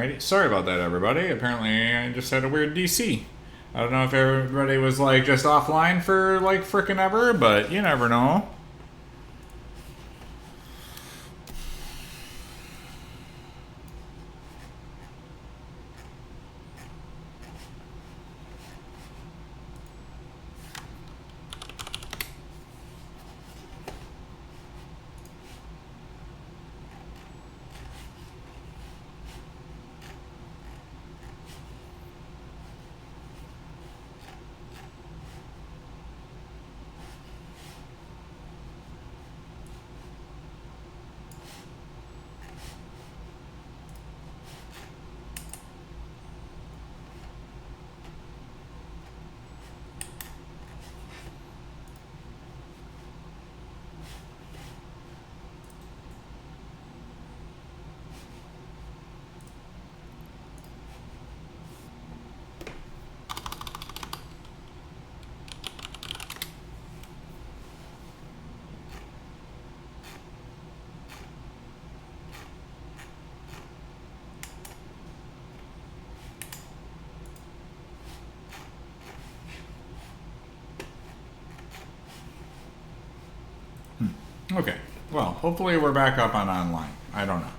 Alrighty, sorry about that, everybody. Apparently, I just had a weird DC. I don't know if everybody was like just offline for like frickin' ever, but you never know. Okay, well, hopefully we're back up on online. I don't know.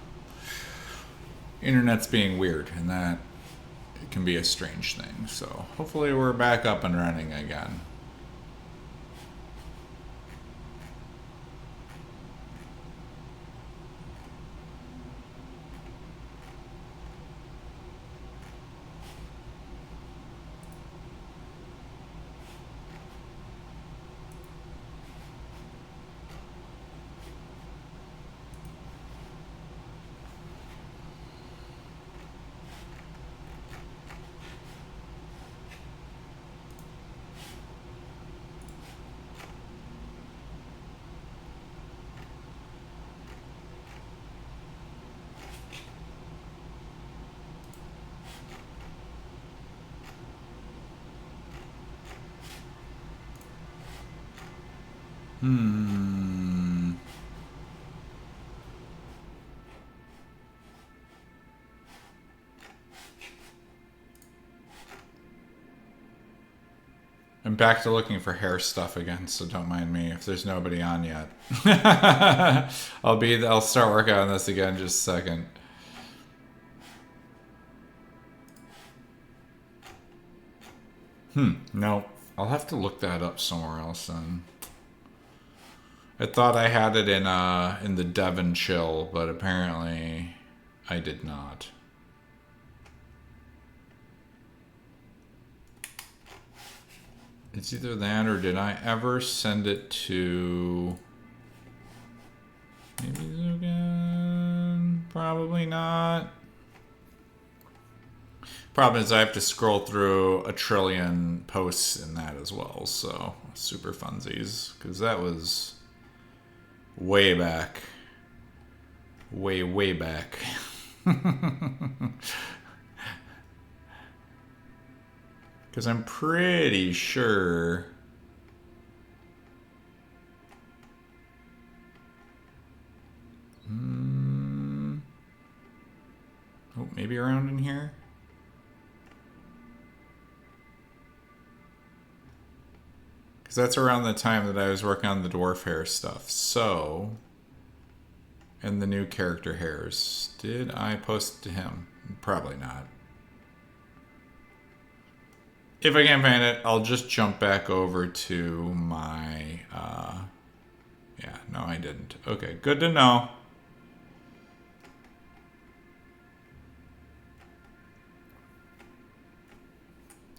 Internet's being weird, and that it can be a strange thing. So hopefully we're back up and running again. I'm back to looking for hair stuff again, so don't mind me if there's nobody on yet. I'll start working on this again in just a second. No. I'll have to look that up somewhere else then. I thought I had it in the Devon chill, but apparently I did not. It's either that or did I ever send it to... Maybe Zugan? Probably not. Problem is I have to scroll through a trillion posts in that as well, so super funsies. Because that was way back. Way back. Because I'm pretty sure... Oh, maybe around in here? Because that's around the time that I was working on the dwarf hair stuff. So... And the new character hairs. Did I post to him? Probably not. If I can't find it, I'll just jump back over to my... Yeah, no, I didn't. Okay, good to know.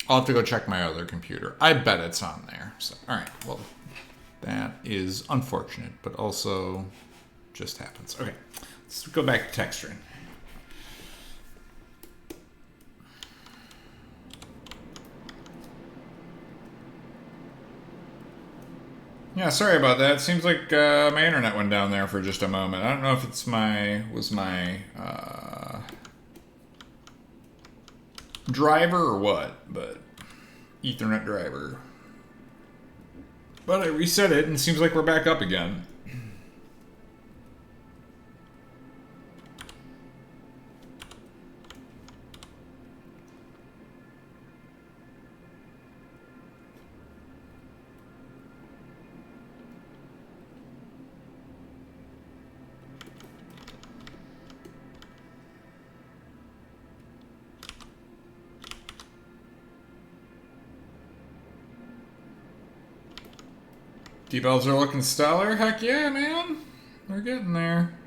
I'll have to go check my other computer. I bet it's on there. So, alright, well, that is unfortunate, but also just happens. Okay, let's go back to texturing. Yeah, sorry about that. Seems like my internet went down there for just a moment. I don't know if it's my driver or what, but Ethernet driver. But I reset it and it seems like we're back up again. D-bells are looking stellar. Heck yeah, man. They're getting there.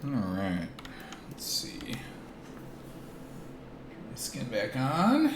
Alright. Let's see. Skin back on.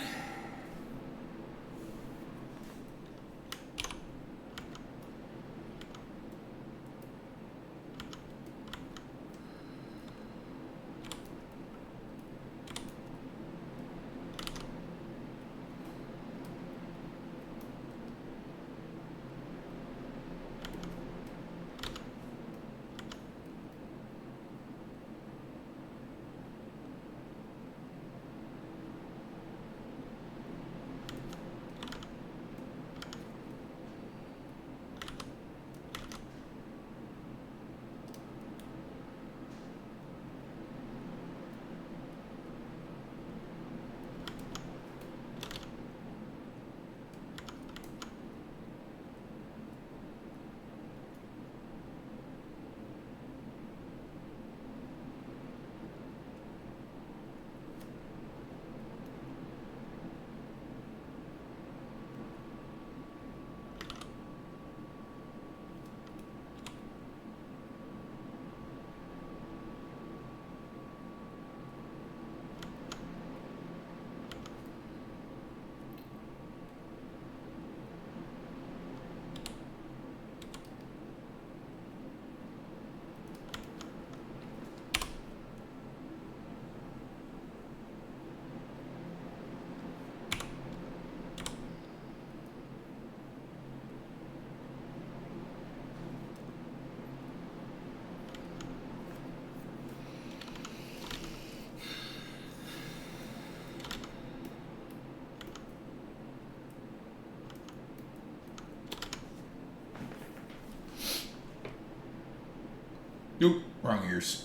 Nope, wrong ears.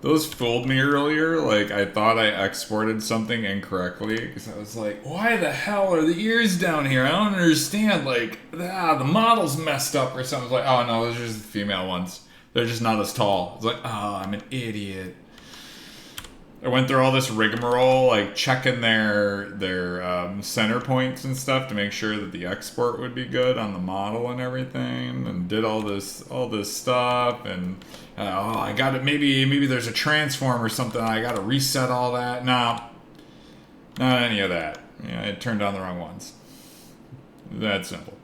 Those fooled me earlier. Like, I thought I exported something incorrectly because I was like, why the hell are the ears down here? I don't understand. Like, the model's messed up or something. I was like, oh no, those are just the female ones. They're just not as tall. It's like, oh, I'm an idiot. I went through all this rigmarole, like checking their center points and stuff to make sure that the export would be good on the model and everything, and did all this stuff, and I got it. Maybe there's a transform or something. I got to reset all that. No, not any of that. Yeah, I turned on the wrong ones. That simple.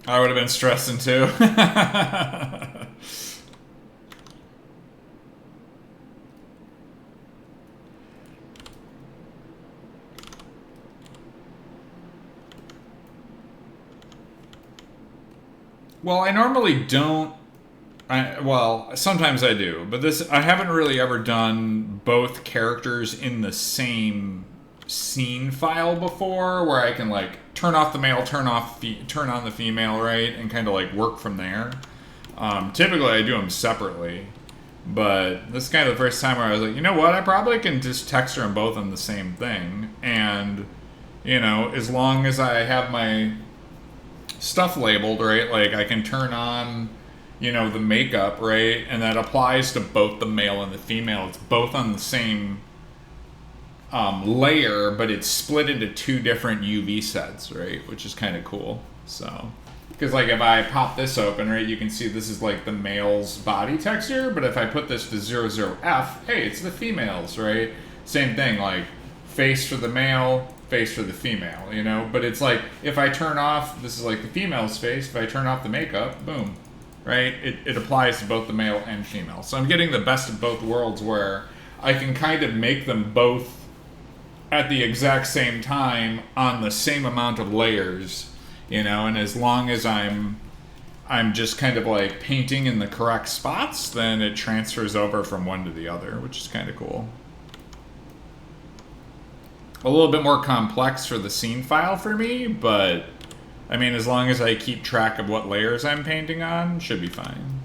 I would have been stressing too. Well, I normally don't. Well, sometimes I do, but I haven't really ever done both characters in the same scene file before, where I can like turn off the male, turn on the female, right, and kind of like work from there. Typically, I do them separately, but this is kind of the first time where I was like, you know what, I probably can just texture them both on the same thing, and as long as I have my stuff labeled right, like I can turn on the makeup, right, and that applies to both the male and the female. It's both on the same layer, but it's split into two different UV sets, right, which is kind of cool. So, because like if I pop this open, right, you can see this is like the male's body texture, but if I put this to 00F, hey, it's the female's, right? Same thing, like face for the male, face for the female, but it's like if I turn off, this is like the female's face, if I turn off the makeup, boom, right, it applies to both the male and female. So I'm getting the best of both worlds, where I can kind of make them both at the exact same time on the same amount of layers, and as long as I'm just kind of like painting in the correct spots, then it transfers over from one to the other, which is kind of cool. A little bit more complex for the scene file for me, but I mean, as long as I keep track of what layers I'm painting on, should be fine.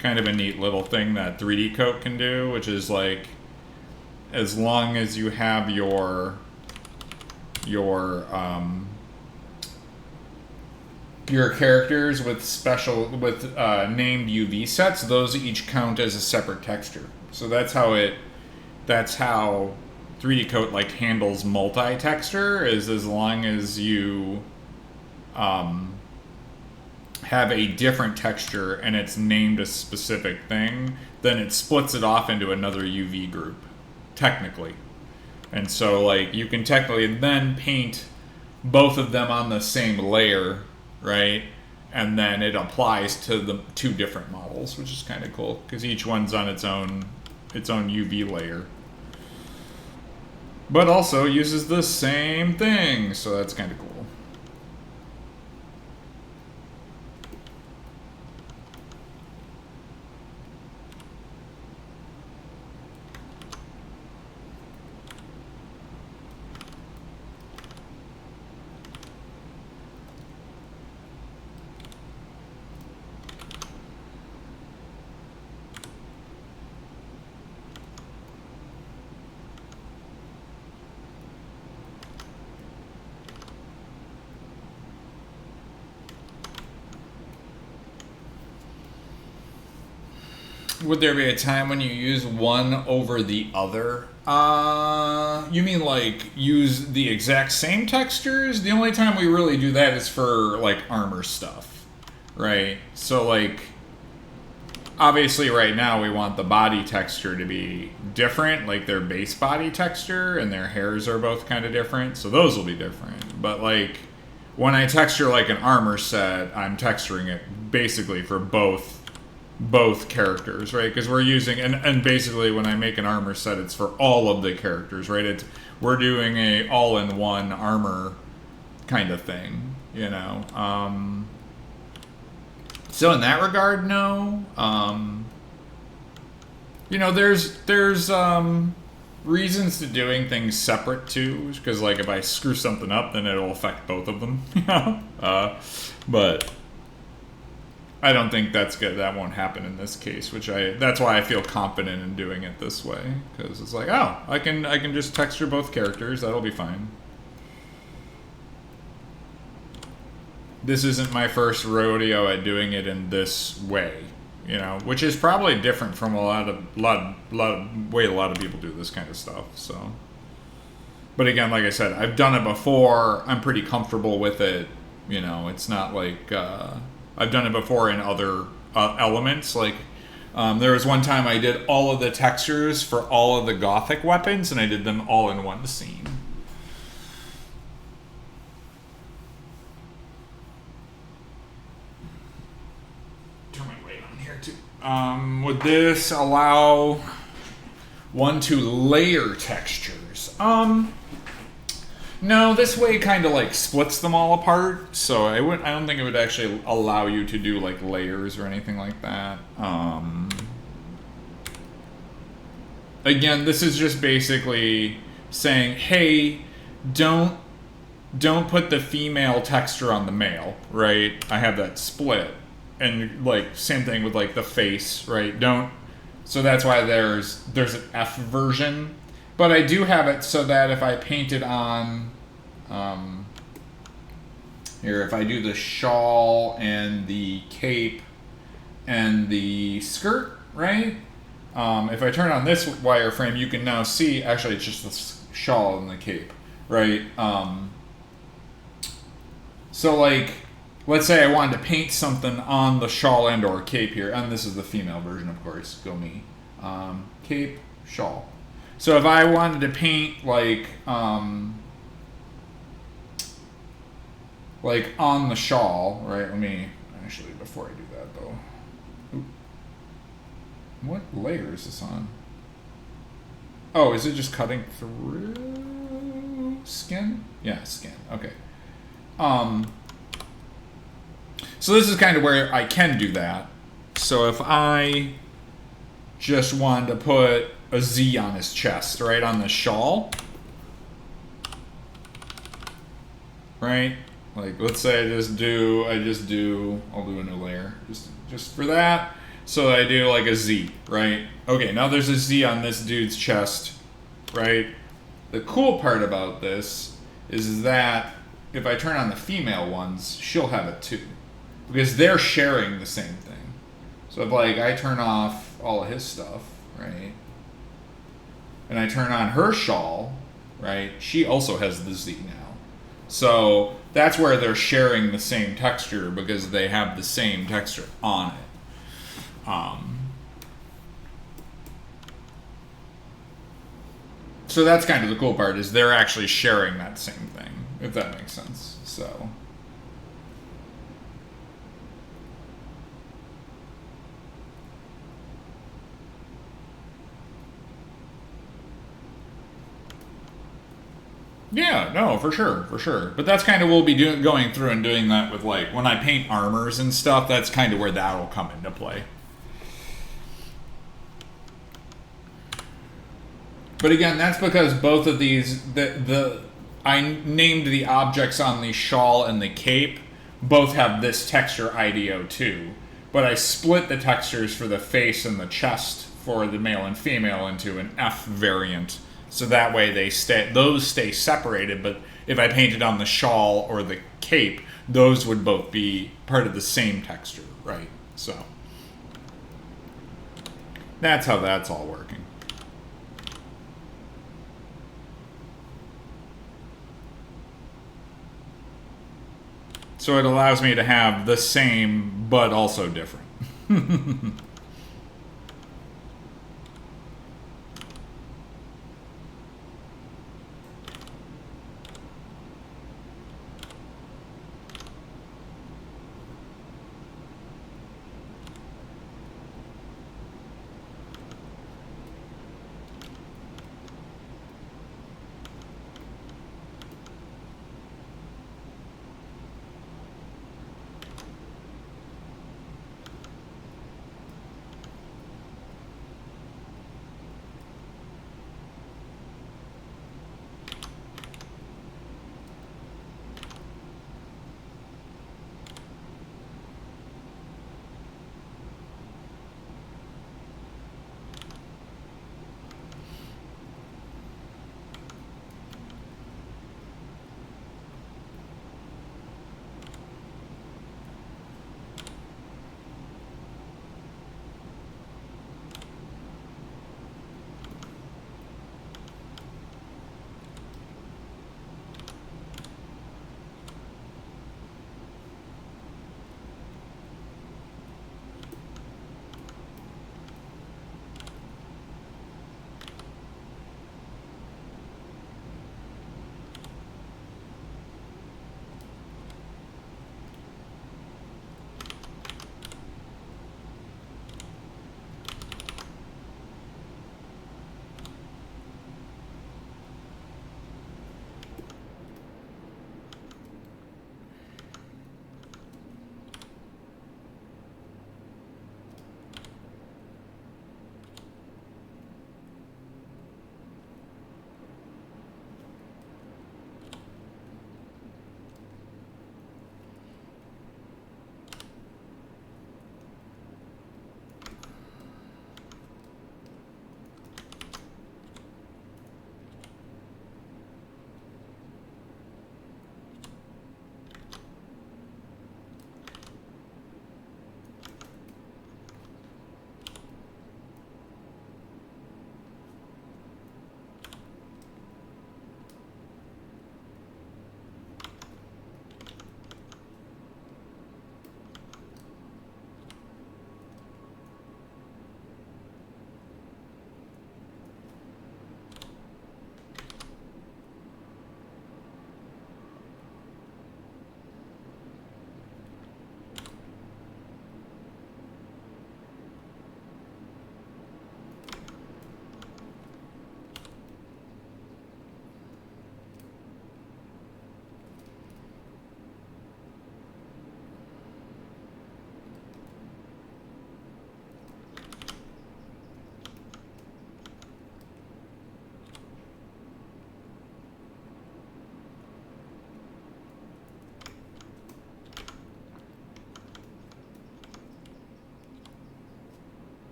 Kind of a neat little thing that 3D Coat can do, which is like, as long as you have your characters with named UV sets, those each count as a separate texture. So that's how 3D Coat like handles multi-texture, is as long as you have a different texture and it's named a specific thing, then it splits it off into another UV group, technically. And so like you can technically then paint both of them on the same layer, right? And then it applies to the two different models, which is kind of cool because each one's on its own UV layer, but also uses the same thing, so that's kind of cool. Would there be a time when you use one over the other? You mean like use the exact same textures? The only time we really do that is for like armor stuff, right? So like, obviously right now we want the body texture to be different, like their base body texture and their hairs are both kind of different, so those will be different. But like, when I texture like an armor set, I'm texturing it basically for both both characters, right? Because we're using, and basically when I make an armor set, it's for all of the characters, right? We're doing a all-in-one armor kind of thing, you know. So in that regard, no. You know, there's reasons to doing things separate too, because like if I screw something up, then it'll affect both of them. You know, but I don't think that's good. That won't happen in this case, that's why I feel confident in doing it this way, because it's like, oh, I can just texture both characters. That'll be fine. This isn't my first rodeo at doing it in this way, you know, which is probably different from a lot of way a lot of people do this kind of stuff. So, but again, like I said, I've done it before. I'm pretty comfortable with it. You know, it's not like I've done it before in other elements. Like there was one time I did all of the textures for all of the Gothic weapons, and I did them all in one scene. Would this allow one to layer textures? No, this way kind of like splits them all apart. So I don't think it would actually allow you to do like layers or anything like that. Again, this is just basically saying, hey, don't put the female texture on the male, right? I have that split. And like same thing with like the face, right? So that's why there's an F version, but I do have it so that if I paint it on here, if I do the shawl and the cape and the skirt, right? If I turn on this wireframe, you can now see actually it's just the shawl and the cape, right? So like, let's say I wanted to paint something on the shawl and or cape here, and this is the female version, of course, go me. Cape, shawl. So if I wanted to paint like on the shawl, right? Let me, actually, before I do that though. Oop. What layer is this on? Oh, is it just cutting through skin? Yeah, skin, okay. So this is kind of where I can do that. So if I just wanted to put a Z on his chest, right, on the shawl, right? Like, let's say I'll do a new layer just for that. So I do like a Z, right? Okay, now there's a Z on this dude's chest, right? The cool part about this is that if I turn on the female ones, she'll have it too. Because they're sharing the same thing. So if like I turn off all of his stuff, right? And I turn on her shawl, right? She also has the Z now. So that's where they're sharing the same texture because they have the same texture on it. So that's kind of the cool part is they're actually sharing that same thing, if that makes sense. So. Yeah, no, for sure. But that's kind of we'll be going through and doing that with like when I paint armors and stuff. That's kind of where that will come into play. But again, that's because both of these I named the objects on the shawl and the cape both have this texture IDO too. But I split the textures for the face and the chest for the male and female into an F variant. So that way those stay separated, but if I painted on the shawl or the cape, those would both be part of the same texture, right? So that's how that's all working. So it allows me to have the same, but also different.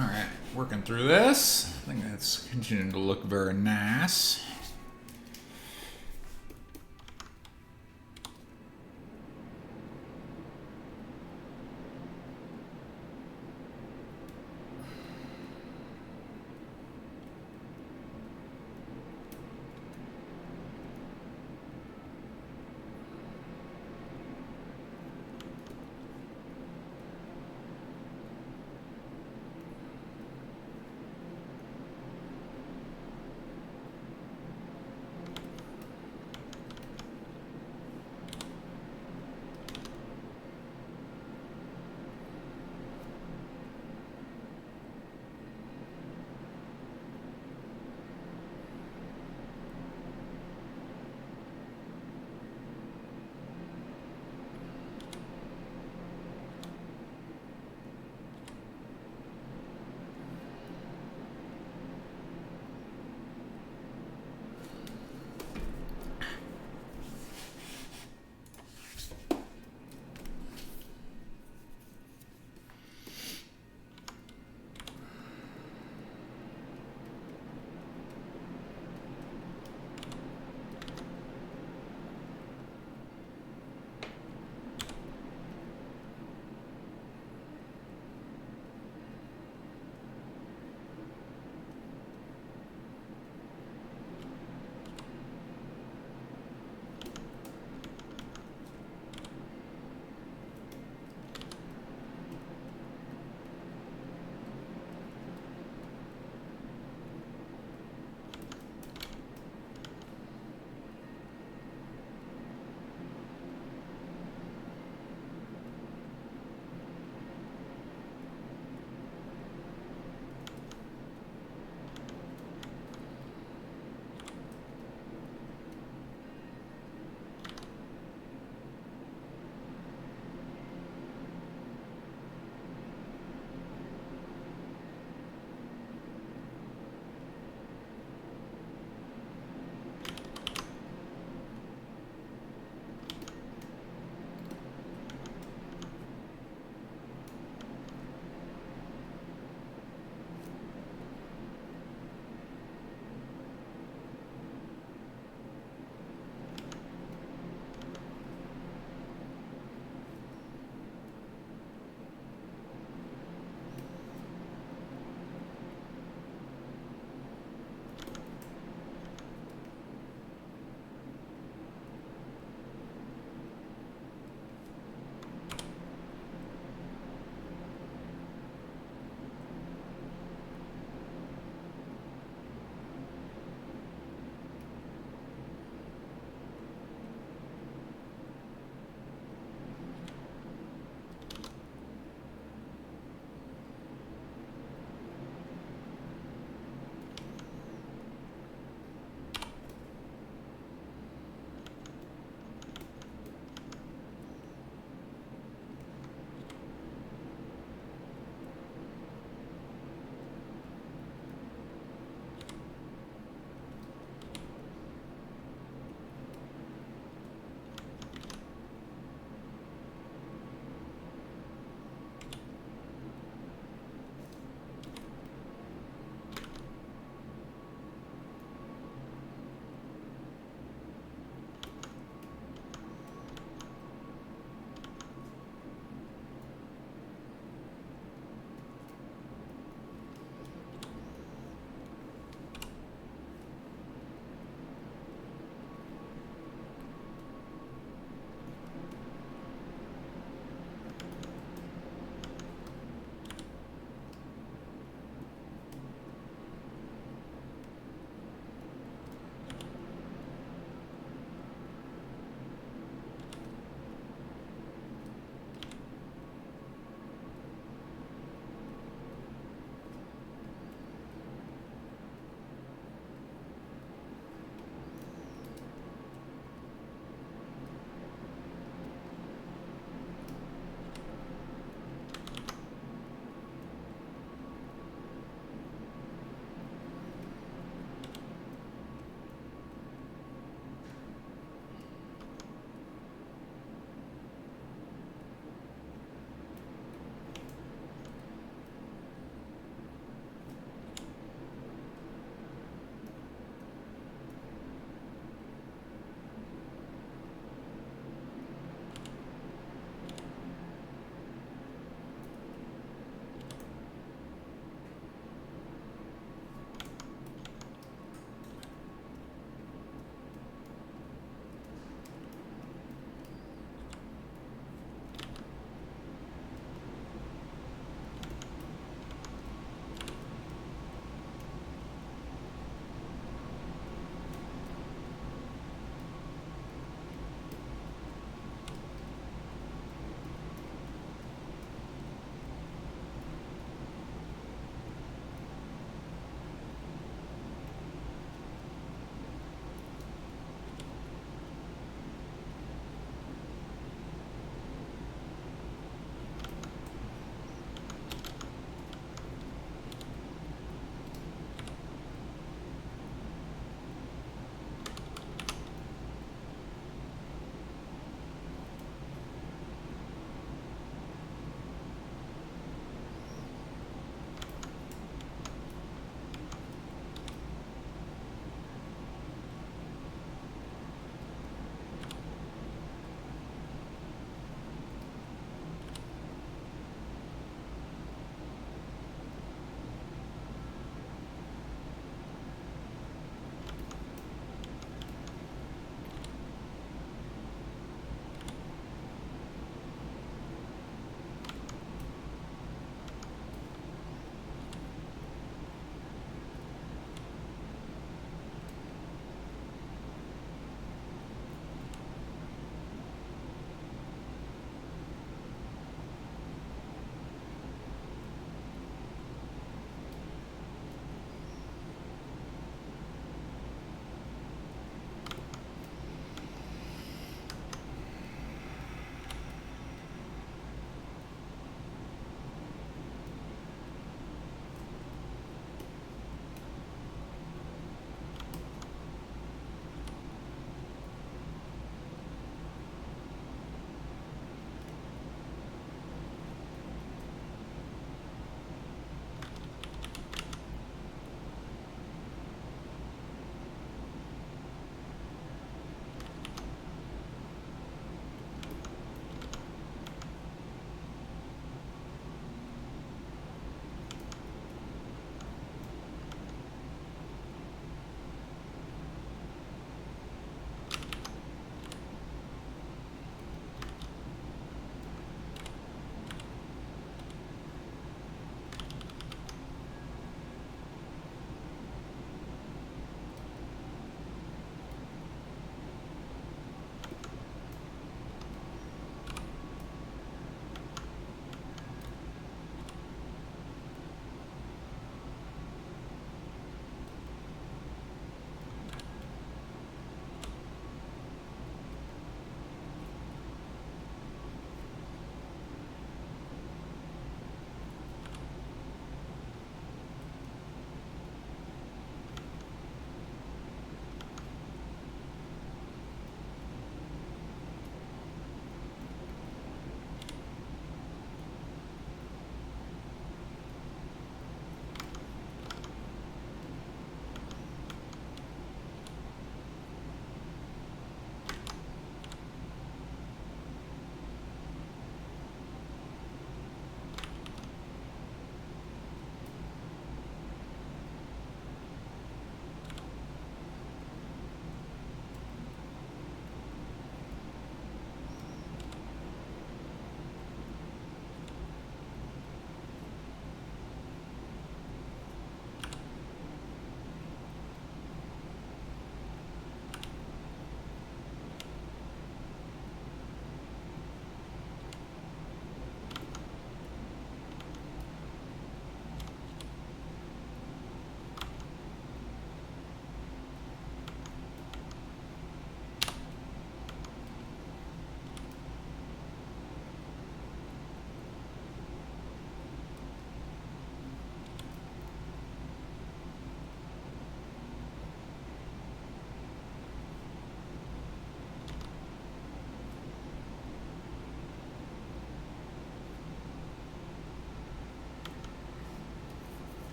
All right, working through this. I think that's continuing to look very nice.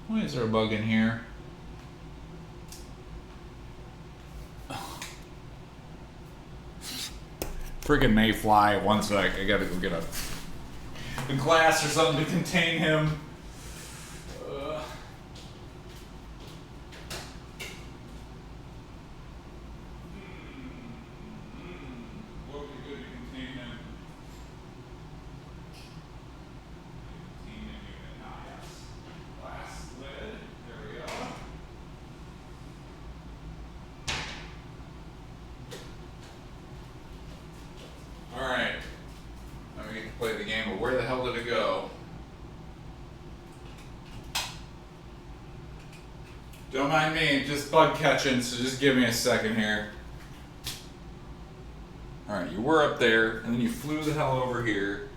Why is there a bug in here? Friggin' mayfly. 1 sec. I gotta go get a glass or something to contain him. What would be good to contain him? Containment unit. Ah, yes. Glass lid. There we go. Alright. Now we get to play the game, but where the hell did it go? Don't mind me, just bug catching, so just give me a second here. Alright, you were up there, and then you flew the hell over here.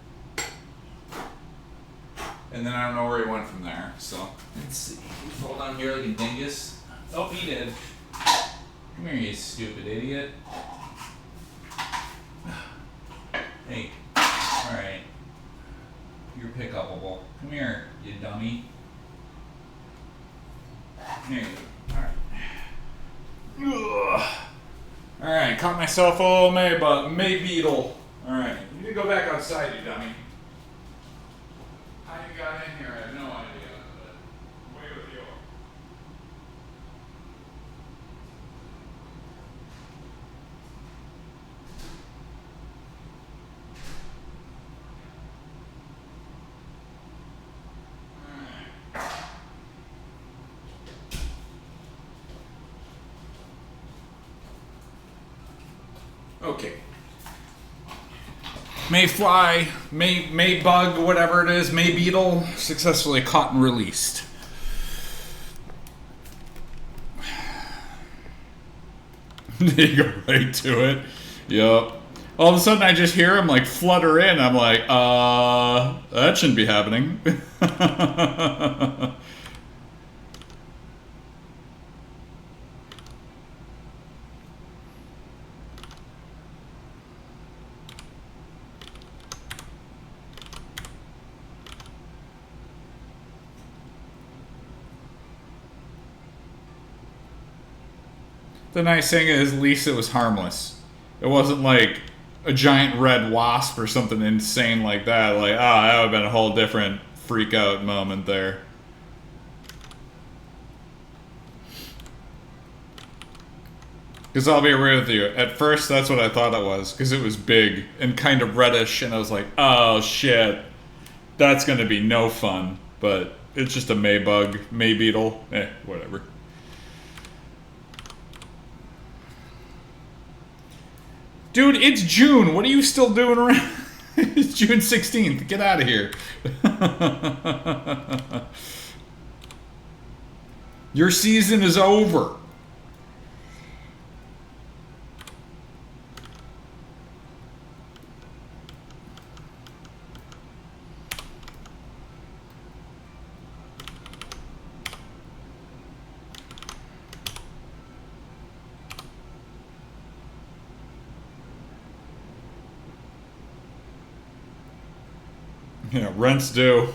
And then I don't know where he went from there, so. Let's see. You fall down here like a dingus. Oh, he did. Come here, you stupid idiot. Hey. Alright. You're pick-upable. Come here, you dummy. There you go. Alright. Alright, caught myself a little May beetle. Alright, you need to go back outside, you dummy. How you got in here, I have no idea, but away with you. Okay. Mayfly, May bug, whatever it is, May beetle, successfully caught and released. You go right to it. Yup. All of a sudden I just hear him like flutter in. I'm like, that shouldn't be happening. The nice thing is, at least it was harmless. It wasn't like a giant red wasp or something insane like that. Like, that would have been a whole different freak out moment there. Because I'll be real with you, at first that's what I thought it was, because it was big and kind of reddish, and I was like, oh shit, that's going to be no fun. But it's just a May bug, May beetle, whatever. Dude, it's June. What are you still doing around? It's June 16th. Get out of here. Your season is over. Yeah, rent's due.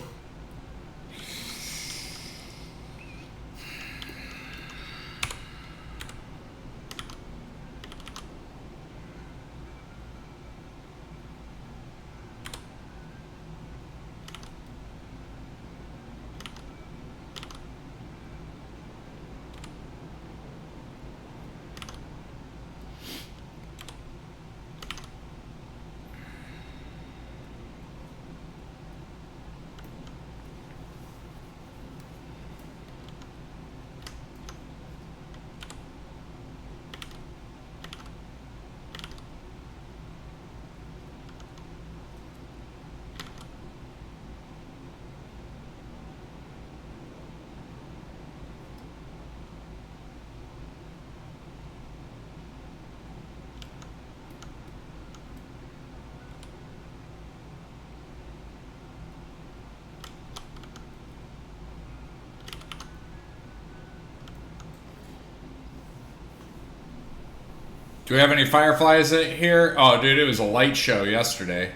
Do we have any fireflies here? Oh, dude, it was a light show yesterday.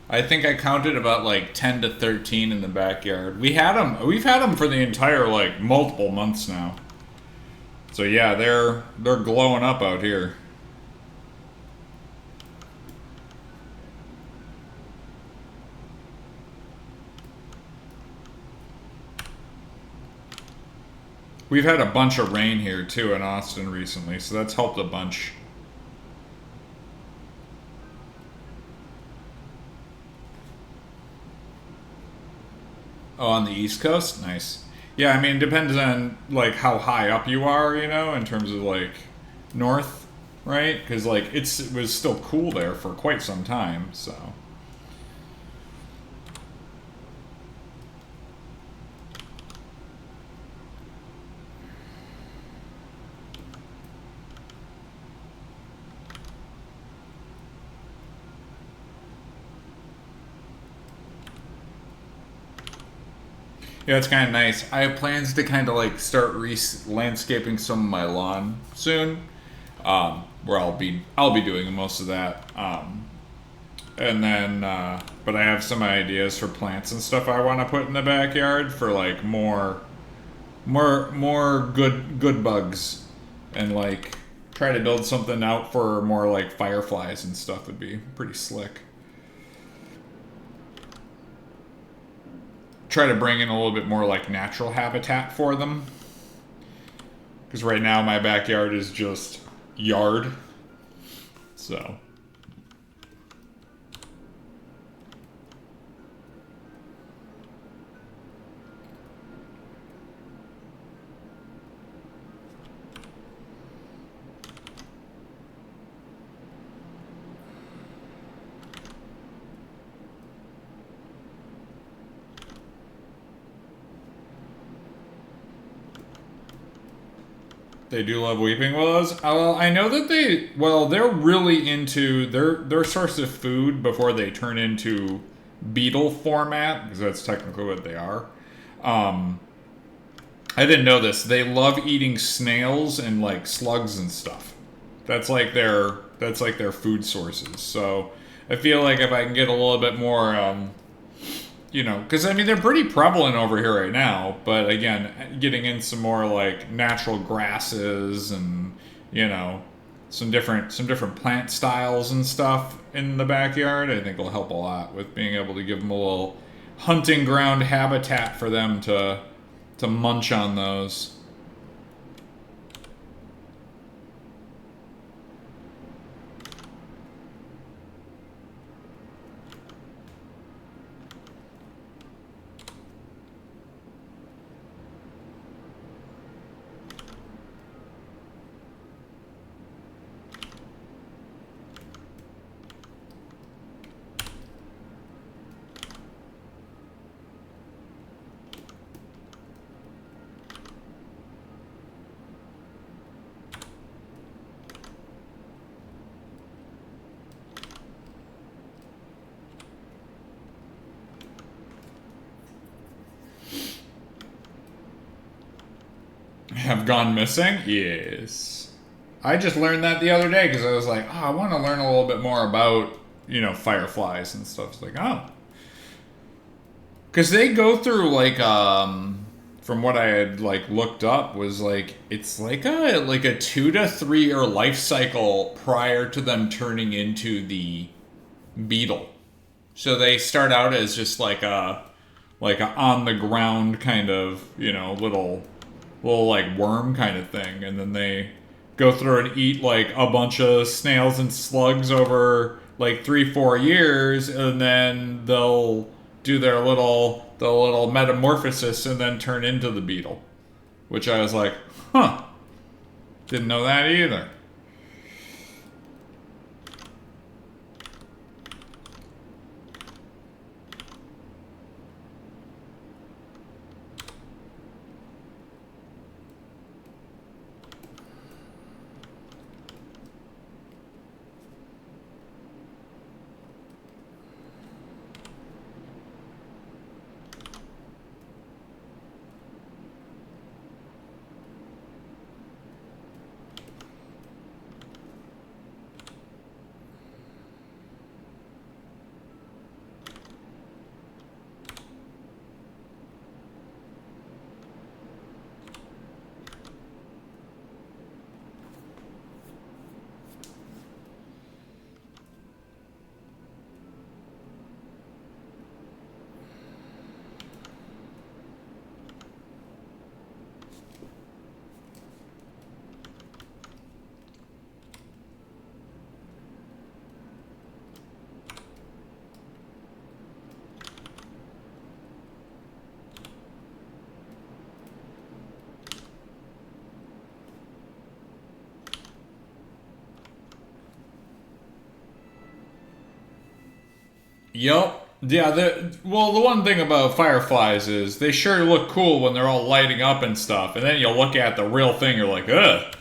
I think I counted about like 10 to 13 in the backyard. We've had them for the entire like multiple months now. So yeah, they're glowing up out here. We've had a bunch of rain here too in Austin recently, so that's helped a bunch. Oh, on the East Coast? Nice. Yeah, I mean, it depends on like how high up you are, you know, in terms of like north, right? Because like it was still cool there for quite some time, so. Yeah, it's kind of nice. I have plans to kind of like start landscaping some of my lawn soon, where I'll be doing most of that. And then, but I have some ideas for plants and stuff I want to put in the backyard for like more good bugs, and like try to build something out for more like fireflies and stuff would be pretty slick. Try to bring in a little bit more like natural habitat for them. Because right now my backyard is just yard. So. They do love weeping willows. Well, I know that they're really into their source of food before they turn into beetle format, because that's technically what they are. Um, I didn't know this. They love eating snails and like slugs and stuff. That's like their food sources. So I feel like if I can get a little bit more because I mean they're pretty prevalent over here right now. But again, getting in some more like natural grasses and some different plant styles and stuff in the backyard, I think will help a lot with being able to give them a little hunting ground habitat for them to munch on those. Have gone missing? Yes. I just learned that the other day because I was like, oh, I want to learn a little bit more about, fireflies and stuff. It's like, oh. Because they go through, like, from what I had, like, looked up, was, like, it's like a 2 to 3 year life cycle prior to them turning into the beetle. So they start out as just like a on the ground kind of, little like worm kind of thing, and then they go through and eat like a bunch of snails and slugs over like 3-4 years, and then they'll do their little metamorphosis and then turn into the beetle, which I was like, huh, didn't know that either. Yup. Yeah, well, the one thing about fireflies is they sure look cool when they're all lighting up and stuff, and then you look at the real thing, you're like, ugh,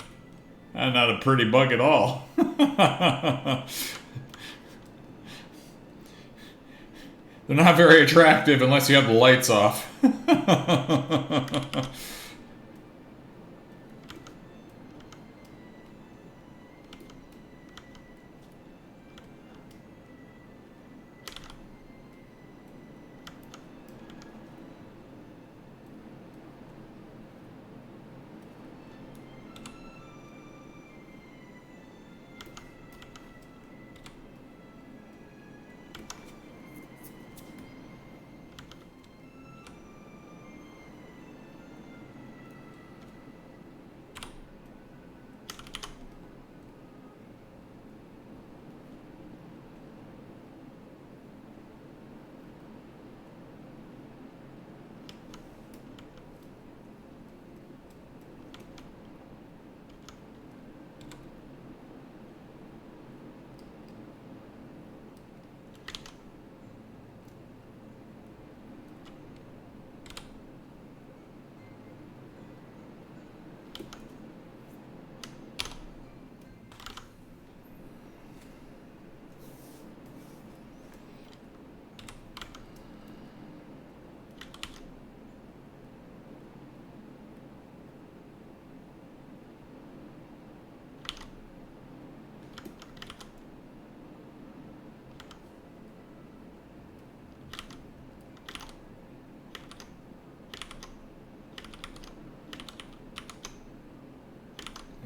that's not a pretty bug at all. They're not very attractive unless you have the lights off.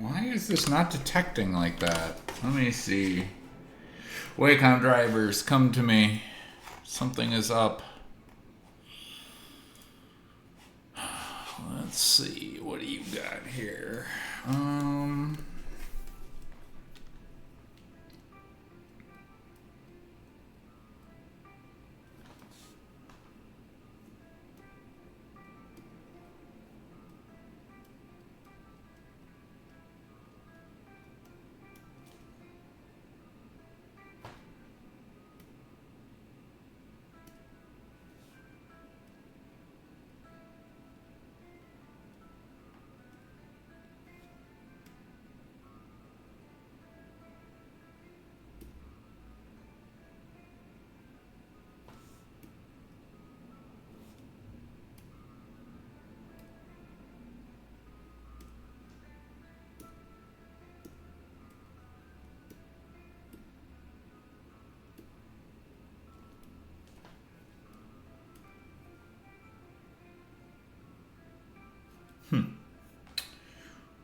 Why is this not detecting like that? Let me see. Wacom drivers, come to me. Something is up. Let's see. What do you got here?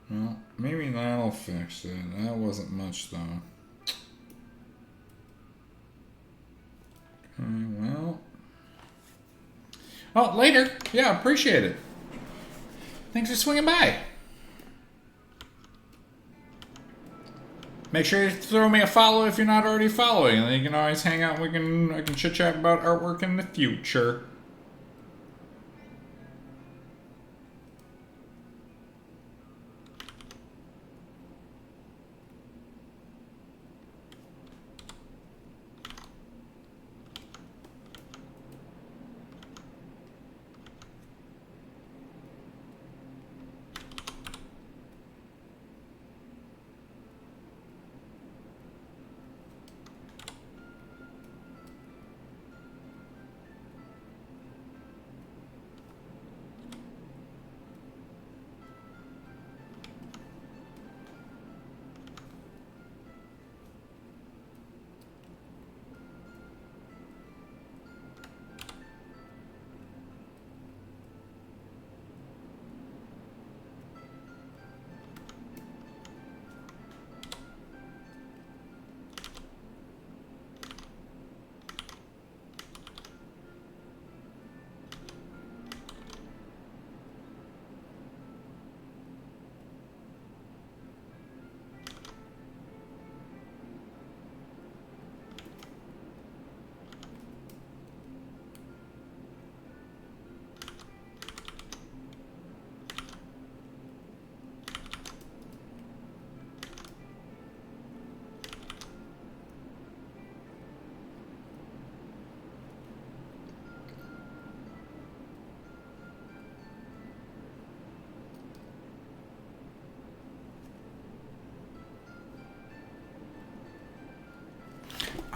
Well, maybe that'll fix it. That wasn't much, though. Okay, well. Oh, later. Yeah, appreciate it. Thanks for swinging by. Make sure you throw me a follow if you're not already following, and then you can always hang out. I can chit chat about artwork in the future.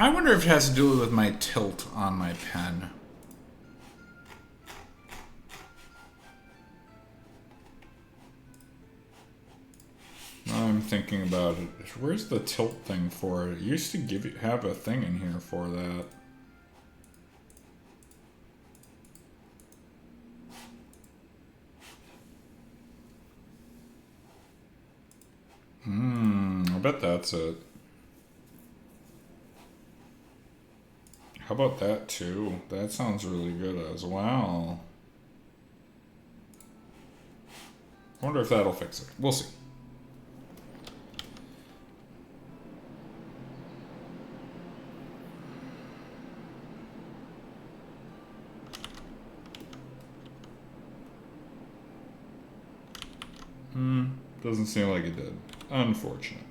I wonder if it has to do with my tilt on my pen. I'm thinking about it. Where's the tilt thing for it? It used to have a thing in here for that. I bet that's it. How about that too? That sounds really good as well. I wonder if that'll fix it. We'll see. Doesn't seem like it did. Unfortunate.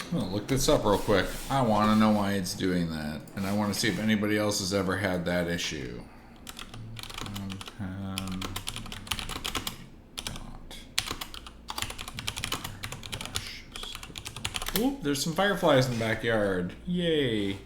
I'm gonna look this up real quick. I want to know why it's doing that, and I want to see if anybody else has ever had that issue. Oop, there's some fireflies in the backyard. Yay.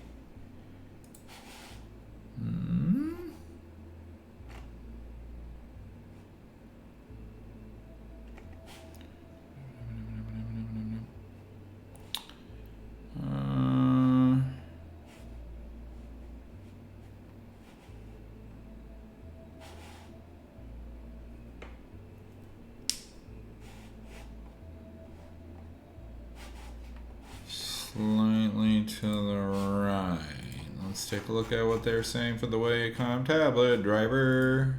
Slightly to the right. Let's take a look at what they're saying for the Wacom tablet driver.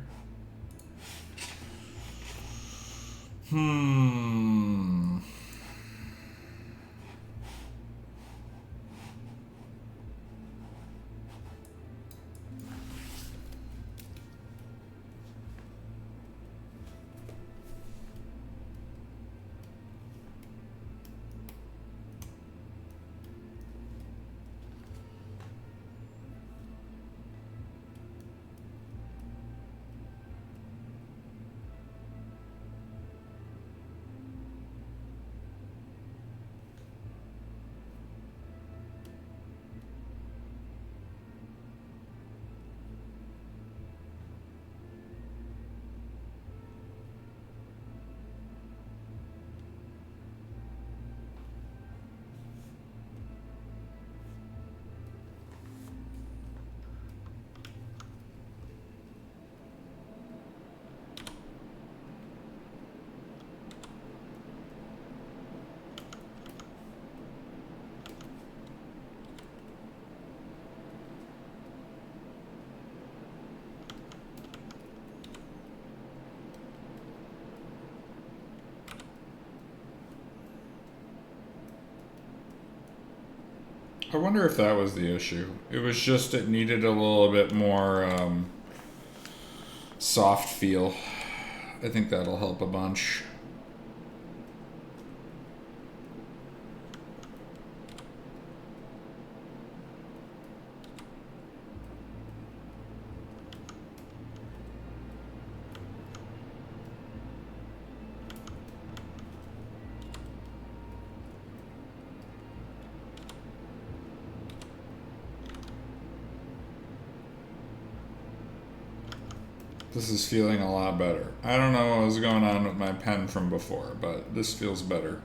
I wonder if that was the issue. It was just it needed a little bit more soft feel. I think that'll help a bunch. This is feeling a lot better. I don't know what was going on with my pen from before, but this feels better.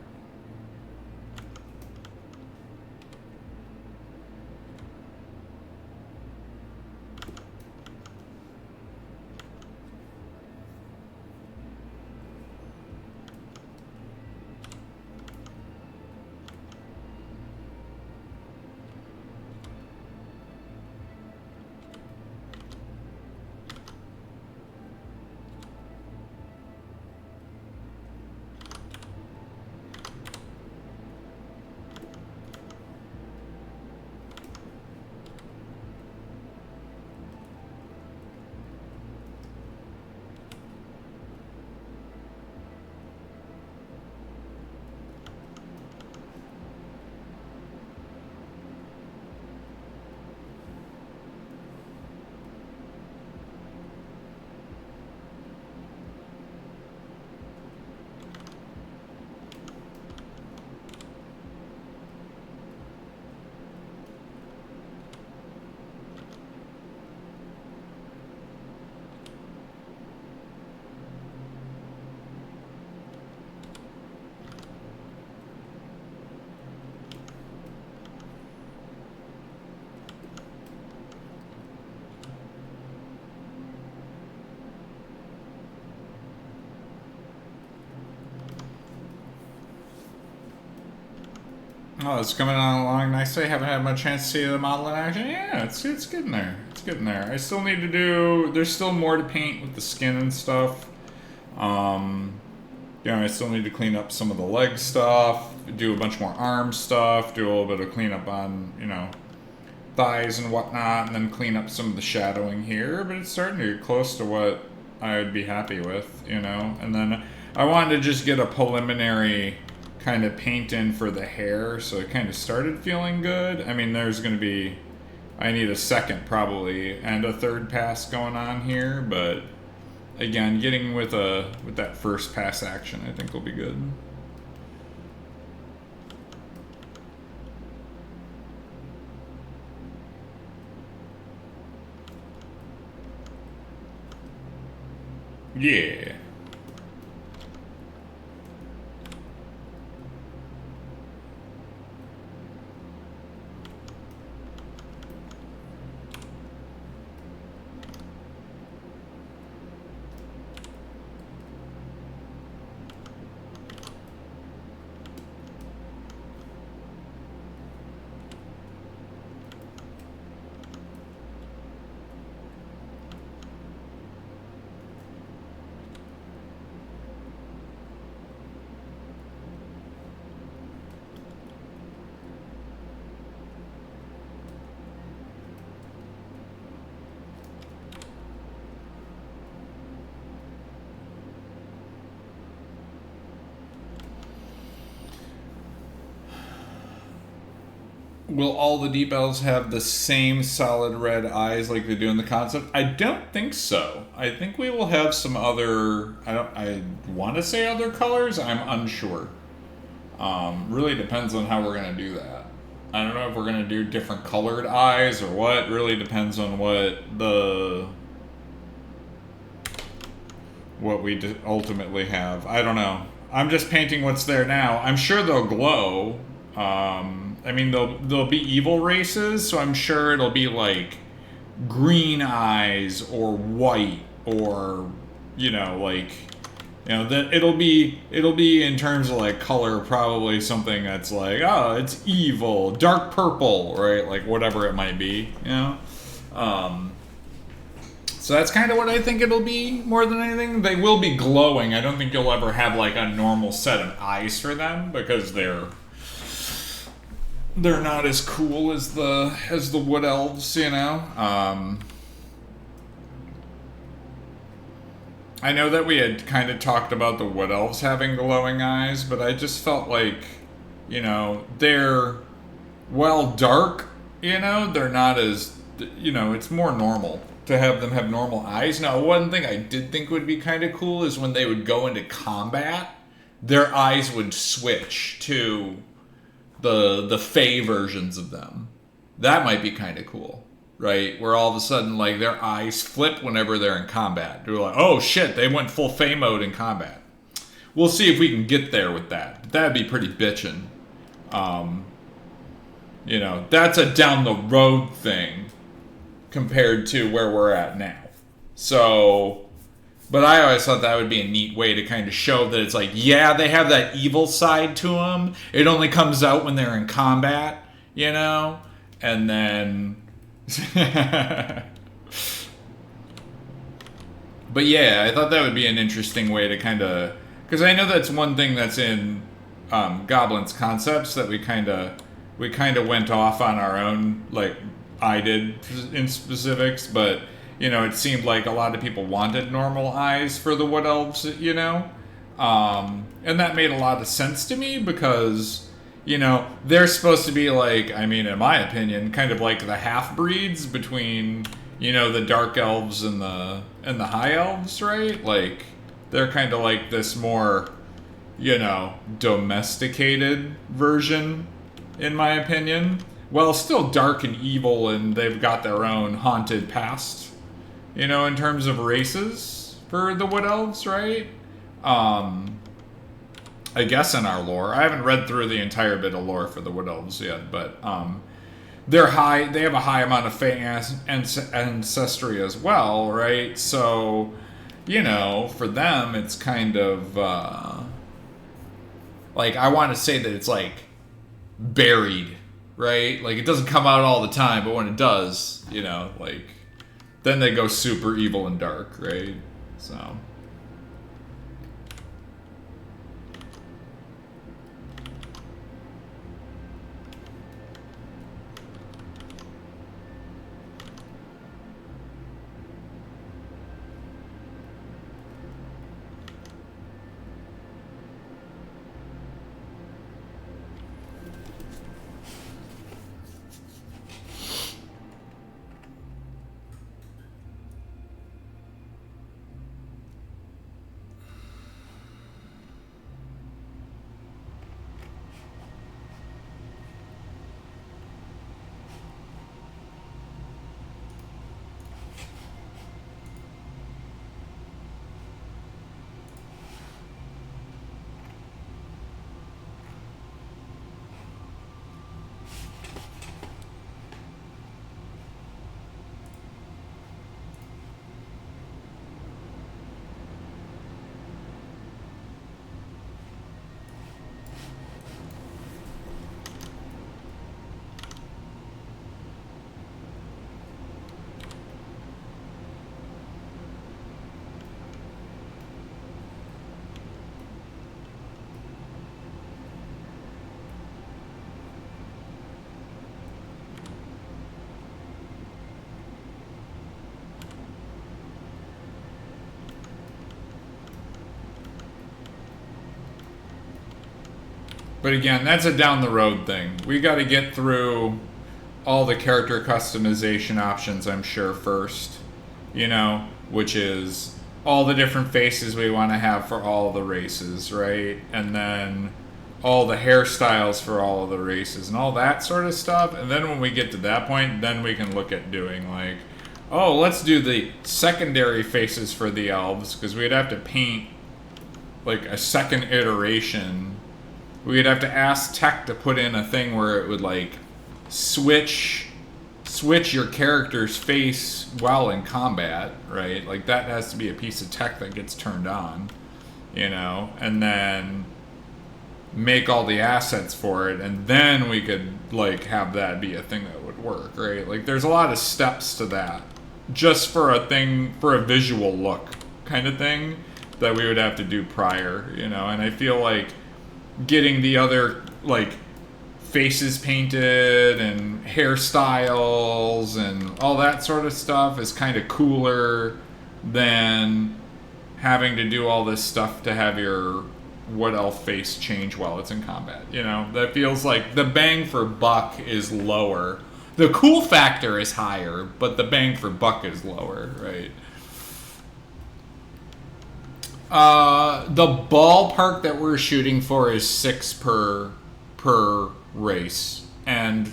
Oh, it's coming on along nicely. Haven't had much chance to see the model in action. Yeah, it's getting there. It's getting there. I still need to do. There's still more to paint with the skin and stuff. I still need to clean up some of the leg stuff. Do a bunch more arm stuff. Do a little bit of cleanup on thighs and whatnot, and then clean up some of the shadowing here. But it's starting to get close to what I would be happy with, And then I wanted to just get a preliminary kind of paint in for the hair, so it kind of started feeling good. I mean, there's going to be, I need a second probably and a third pass going on here, but again, getting with that first pass action, I think will be good. Yeah. Will all the deep elves have the same solid red eyes like they do in the concept? I don't think so. I think we will have some other. I want to say other colors. I'm unsure. Really depends on how we're gonna do that. I don't know if we're gonna do different colored eyes or what. Really depends on what we ultimately have. I don't know. I'm just painting what's there now. I'm sure they'll glow. I mean, there'll be evil races, so I'm sure it'll be like green eyes or white or that it'll be in terms of like color probably something that's like, oh, it's evil, dark purple, right? Like whatever it might be, So that's kind of what I think it'll be more than anything. They will be glowing. I don't think you'll ever have like a normal set of eyes for them because they're not as cool as the wood elves, I know that we had kind of talked about the wood elves having glowing eyes, but I just felt like, they're dark, they're not as, it's more normal to have them have normal eyes. Now, one thing I did think would be kind of cool is when they would go into combat, their eyes would switch to the Fey versions of them. That might be kind of cool, right? Where all of a sudden, like, their eyes flip whenever they're in combat. They're like, oh shit, they went full Fey mode in combat. We'll see if we can get there with that. That'd be pretty bitchin'. That's a down the road thing compared to where we're at now. So, but I always thought that would be a neat way to kind of show that it's like, yeah, they have that evil side to them. It only comes out when they're in combat, And then... But yeah, I thought that would be an interesting way to kind of... Because I know that's one thing that's in Goblin's concepts that we kind of went off on our own, like I did in specifics, but... it seemed like a lot of people wanted normal eyes for the wood elves, and that made a lot of sense to me because, they're supposed to be like, I mean, in my opinion, kind of like the half-breeds between, the dark elves and the high elves, right? Like, they're kind of like this more, domesticated version, in my opinion. Well, still dark and evil, and they've got their own haunted past. In terms of races for the Wood Elves, right? I guess in our lore. I haven't read through the entire bit of lore for the Wood Elves yet, but they have a high amount of Fey ancestry as well, right? So, for them, it's kind of, like, I want to say that it's, like, buried, right? Like, it doesn't come out all the time, but when it does, then they go super evil and dark, right? So... But again, that's a down the road thing. We got to get through all the character customization options, I'm sure, first. You know, which is all the different faces we want to have for all the races, right? And then all the hairstyles for all of the races and all that sort of stuff. And then when we get to that point, then we can look at doing like, oh, let's do the secondary faces for the elves, because we'd have to paint like a second iteration. We'd have to ask tech to put in a thing where it would like switch your character's face while in combat, right? Like that has to be a piece of tech that gets turned on, you know, and then make all the assets for it, and then we could like have that be a thing that would work, right? Like there's a lot of steps to that just for a thing, for a visual look kind of thing that we would have to do prior, you know. And I feel like getting the other like faces painted and hairstyles and all that sort of stuff is kind of cooler than having to do all this stuff to have your what elf face change while it's in combat. You know, that feels like the bang for buck is lower. The cool factor is higher, but the bang for buck is lower, right? The ballpark that we're shooting for is 6 per race and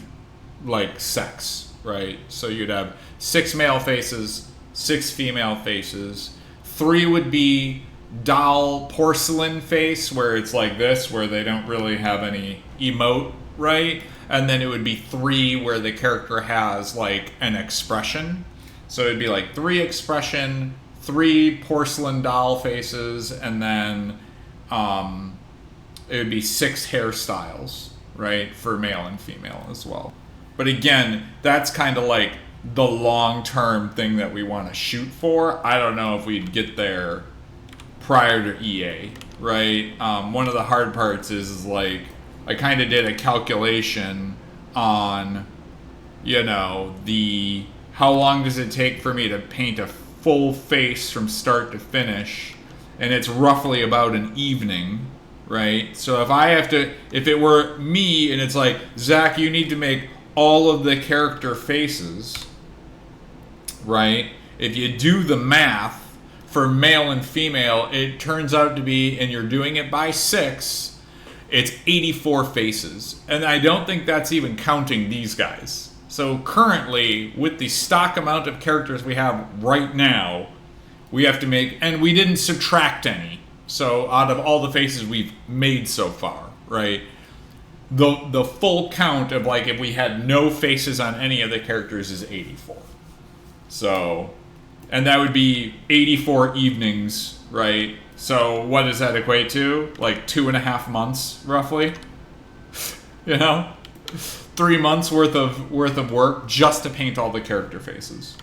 like sex, right? So you'd have 6 male faces, 6 female faces. 3 would be doll porcelain face, where it's like this, where they don't really have any emote, right? And then it would be 3 where the character has like an expression. So it'd be like 3 expression, 3 porcelain doll faces, and then it would be 6 hairstyles, right, for male and female as well. But again, that's kind of like the long-term thing that we want to shoot for. I don't know if we'd get there prior to EA, right? One of the hard parts is like, I kind of did a calculation on, you know, the how long does it take for me to paint a full face from start to finish, and it's roughly about an evening, right? So if it were me and it's like, Zach, you need to make all of the character faces, right? If you do the math for male and female, it turns out to be, and you're doing it by 6, it's 84 faces. And I don't think that's even counting these guys. So currently, with the stock amount of characters we have right now, we have to make, and we didn't subtract any. So out of all the faces we've made so far, right? The full count of like if we had no faces on any of the characters is 84. So, and that would be 84 evenings, right? So what does that equate to? Like 2.5 months, roughly. You know, 3 months worth of work just to paint all the character faces.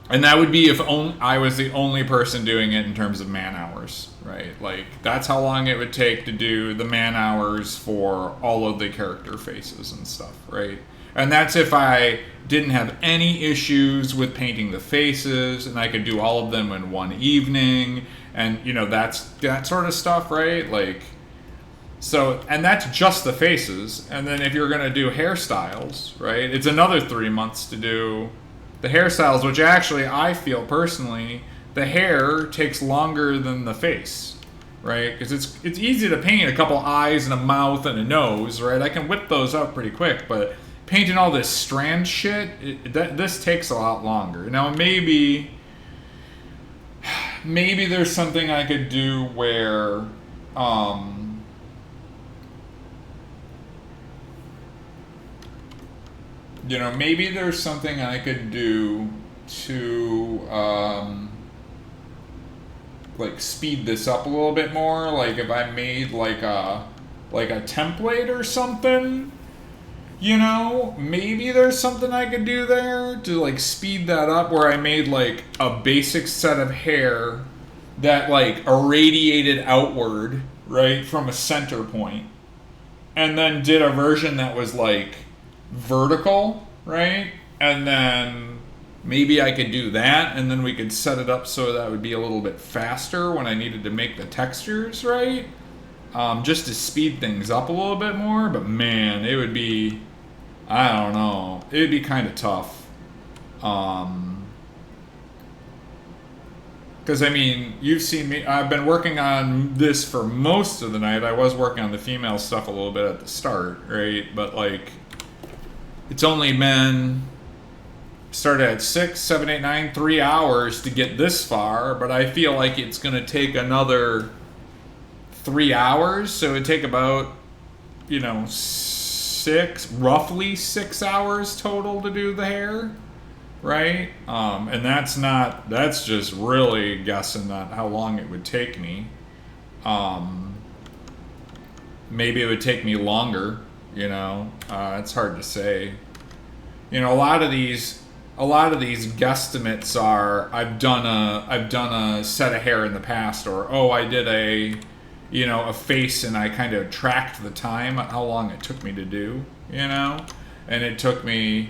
And that would be if I was the only person doing it in terms of man hours, right? Like, that's how long it would take to do the man hours for all of the character faces and stuff, right? And that's if I didn't have any issues with painting the faces, and I could do all of them in one evening, and, you know, that sort of stuff, right? Like, so, and that's just the faces. And then if you're going to do hairstyles, right, it's another 3 months to do the hairstyles, which actually I feel personally, the hair takes longer than the face, right? Because it's easy to paint a couple eyes and a mouth and a nose, right? I can whip those up pretty quick, but painting all this strand shit, this takes a lot longer. Now maybe there's something I could do where you know, maybe there's something I could do to like speed this up a little bit more. Like if I made like a template or something, you know, maybe there's something I could do there to like speed that up, where I made like a basic set of hair that like irradiated outward, right, from a center point, and then did a version that was like vertical, right? And then maybe I could do that, and then we could set it up so that would be a little bit faster when I needed to make the textures, right? just to speed things up a little bit more. But man, it would be, I don't know, it would be kind of tough. Because, I mean, you've seen me, I've been working on this for most of the night. I was working on the female stuff a little bit at the start, right? But, like, it's only been, started at 6, 7, 8, 9, 3 hours to get this far, but I feel like it's going to take another 3 hours, so it would take about, you know, roughly 6 hours total to do the hair. Right? And that's just really guessing at how long it would take me. Maybe it would take me longer, you know. It's hard to say. You know, a lot of these guesstimates are I've done a set of hair in the past, or I did a face and I kind of tracked the time, how long it took me to do, you know? And it took me,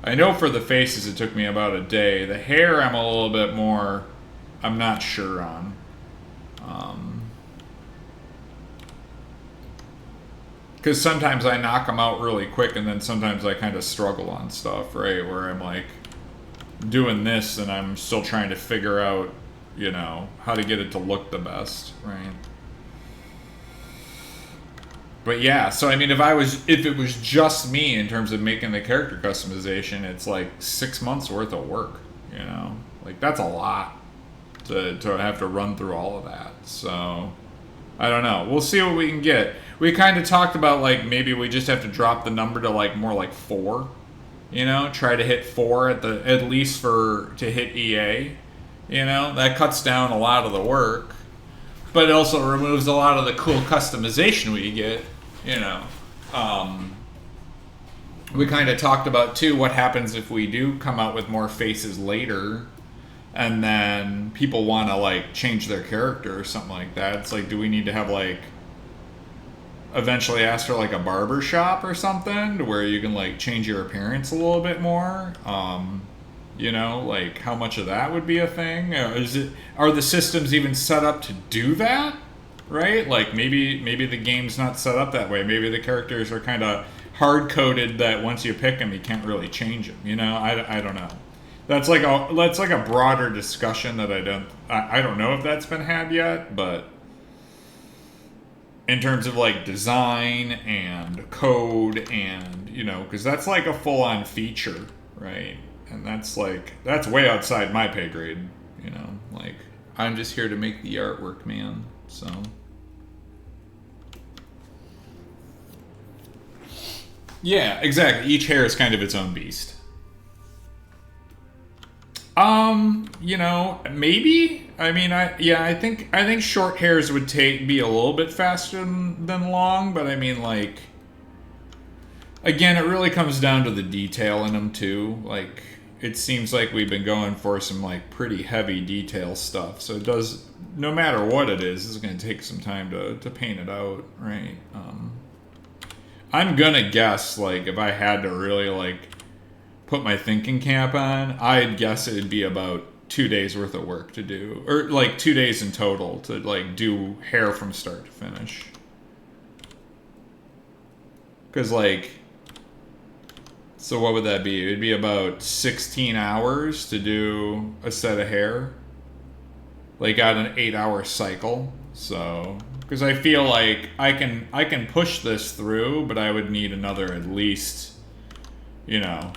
I know for the faces it took me about a day. The hair I'm a little bit more, I'm not sure on. Because sometimes I knock them out really quick, and then sometimes I kind of struggle on stuff, right? Where I'm like doing this and I'm still trying to figure out, you know, how to get it to look the best, right? But yeah, so I mean, if it was just me in terms of making the character customization, it's like 6 months worth of work, you know? Like, that's a lot to have to run through all of that. So, I don't know. We'll see what we can get. We kind of talked about, like, maybe we just have to drop the number to, like, more like 4, you know? Try to hit 4 at least to hit EA, you know? That cuts down a lot of the work. But it also removes a lot of the cool customization we get, you know. We kind of talked about, too, what happens if we do come out with more faces later and then people want to, like, change their character or something like that. It's like, do we need to have, like, eventually ask for, like, a barber shop or something to where you can, like, change your appearance a little bit more? You know, like, how much of that would be a thing? Are the systems even set up to do that? Right? Like, maybe the game's not set up that way. Maybe the characters are kind of hard-coded that once you pick them, you can't really change them. You know, I don't know. That's like a broader discussion that I don't know if that's been had yet, but in terms of, like, design and code and, you know, because that's like a full-on feature, right? And that's way outside my pay grade, you know? Like, I'm just here to make the artwork, man, so. Yeah, exactly. Each hair is kind of its own beast. You know, maybe. I mean, I think short hairs would be a little bit faster than long, but I mean, like, again, it really comes down to the detail in them too. Like, it seems like we've been going for some, like, pretty heavy detail stuff. So it does, no matter what it is, it's going to take some time to paint it out, right? I'm going to guess, like, if I had to really, like, put my thinking cap on, I'd guess it'd be about 2 days worth of work to do. Or, like, 2 days in total to, like, do hair from start to finish. Because, like, so what would that be? It would be about 16 hours to do a set of hair. Like, on an 8-hour cycle. So, because I feel like I can push this through, but I would need another at least, you know,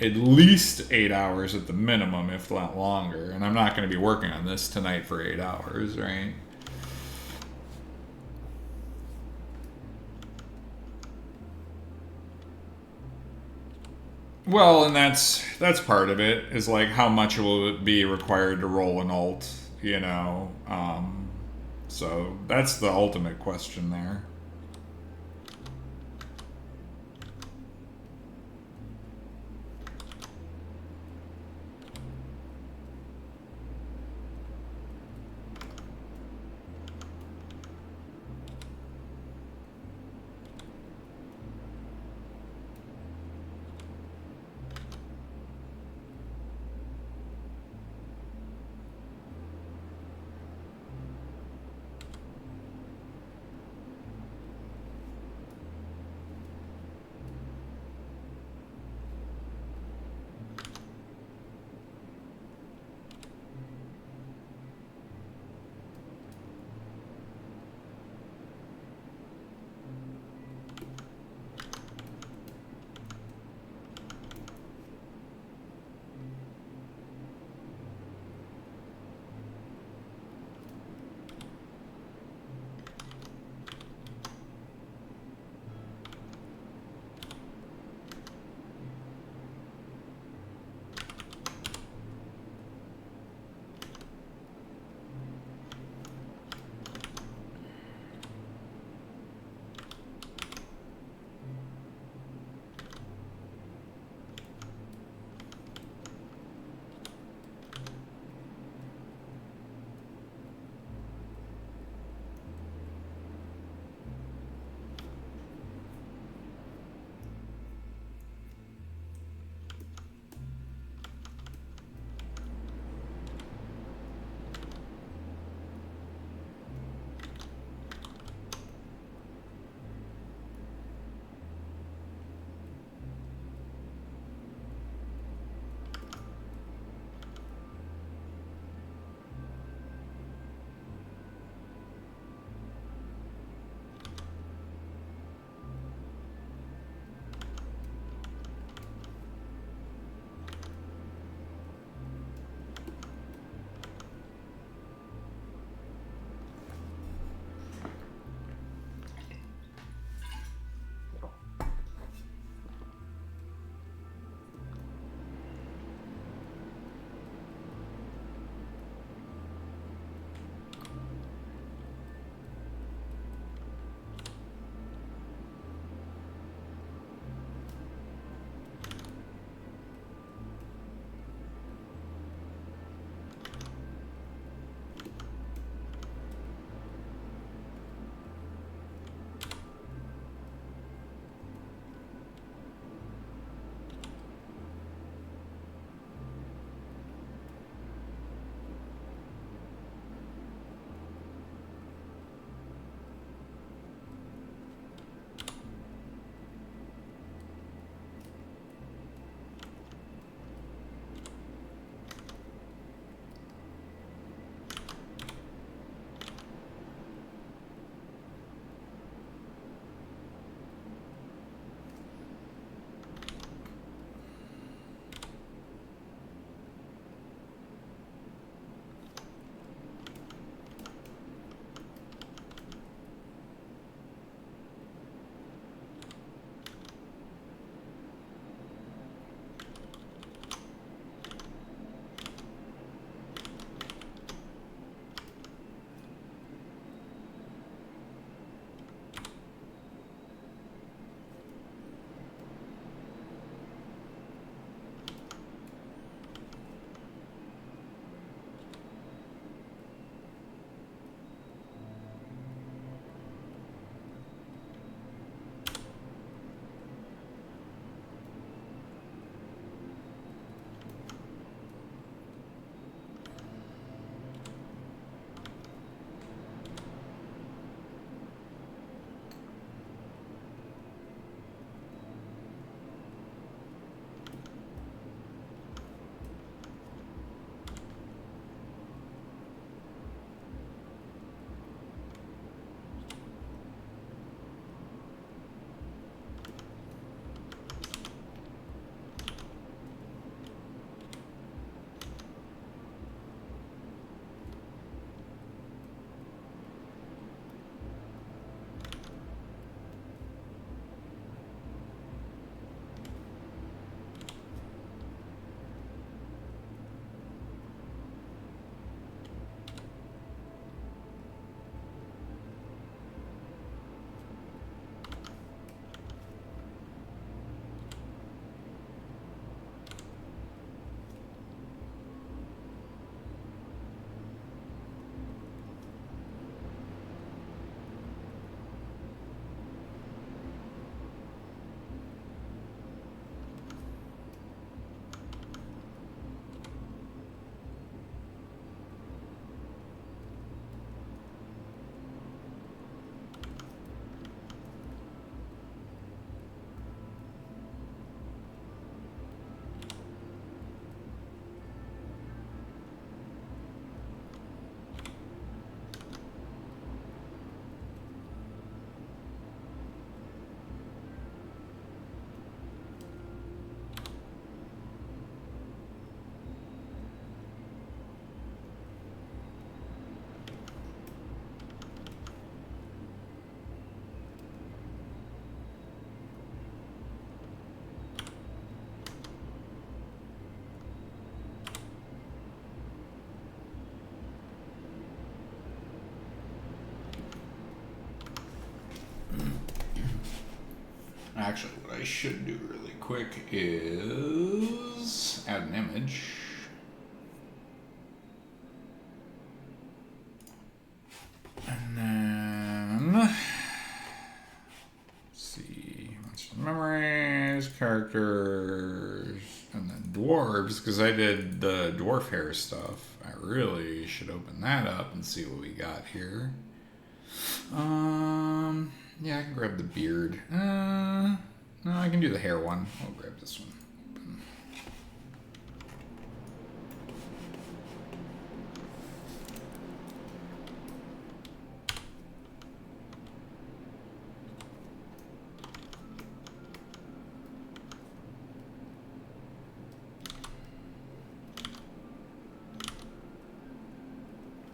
at least 8 hours at the minimum, if not longer. And I'm not going to be working on this tonight for 8 hours, right? Well, and that's part of it, is like how much will it be required to roll an alt, you know? So that's the ultimate question there. Actually, what I should do really quick is add an image. And then, let's see, memories, characters, and then dwarves, because I did the dwarf hair stuff. I really should open that up and see what we got here. Yeah, I can grab the beard. No, I can do the hair one. I'll grab this one.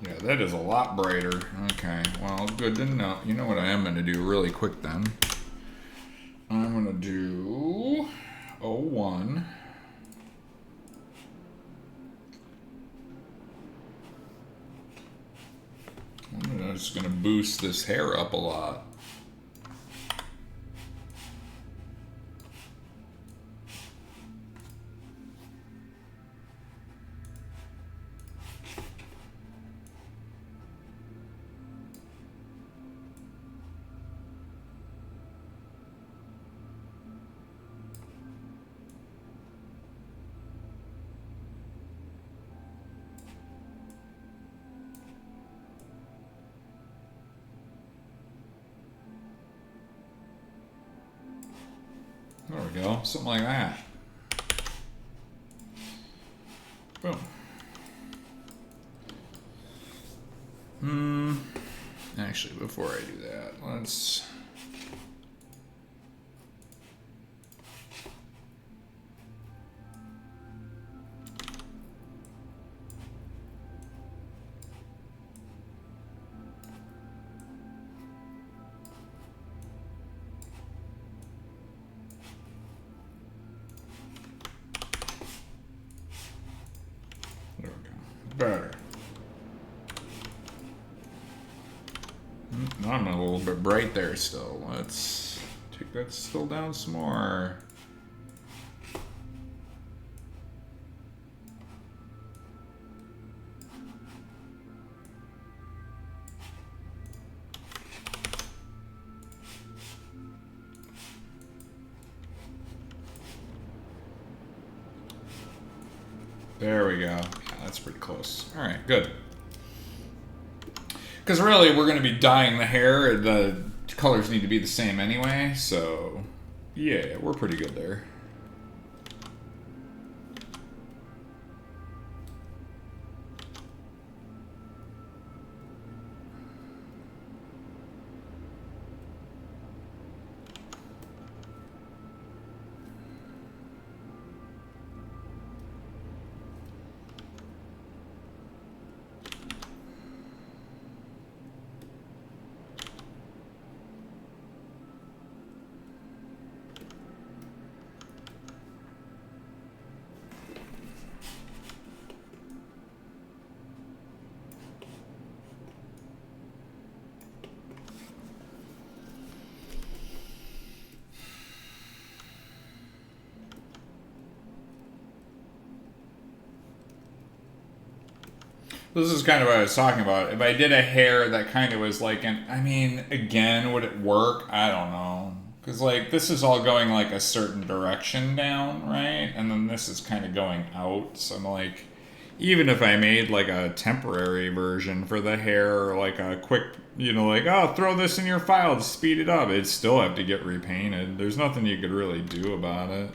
Yeah, that is a lot brighter. Okay, well, good to know. You know what I am going to do really quick then? I'm going to do 01. I'm just going to boost this hair up a lot. There we go, something like that. Boom. Actually, before I do that, let's... There we go. Better. Now I'm a little bit bright there still. Let's take that still down some more. There we go. Yeah, that's pretty close. All right, good. Because really, we're going to be dyeing the hair. The colors need to be the same anyway, so yeah, we're pretty good there. This is kind of what I was talking about. If I did a hair that kind of was like I mean, again, would it work? I don't know. Because, like, this is all going, like, a certain direction down, right? And then this is kind of going out. So I'm like, even if I made, like, a temporary version for the hair, or, like, a quick, you know, like, oh, throw this in your file to speed it up, it'd still have to get repainted. There's nothing you could really do about it.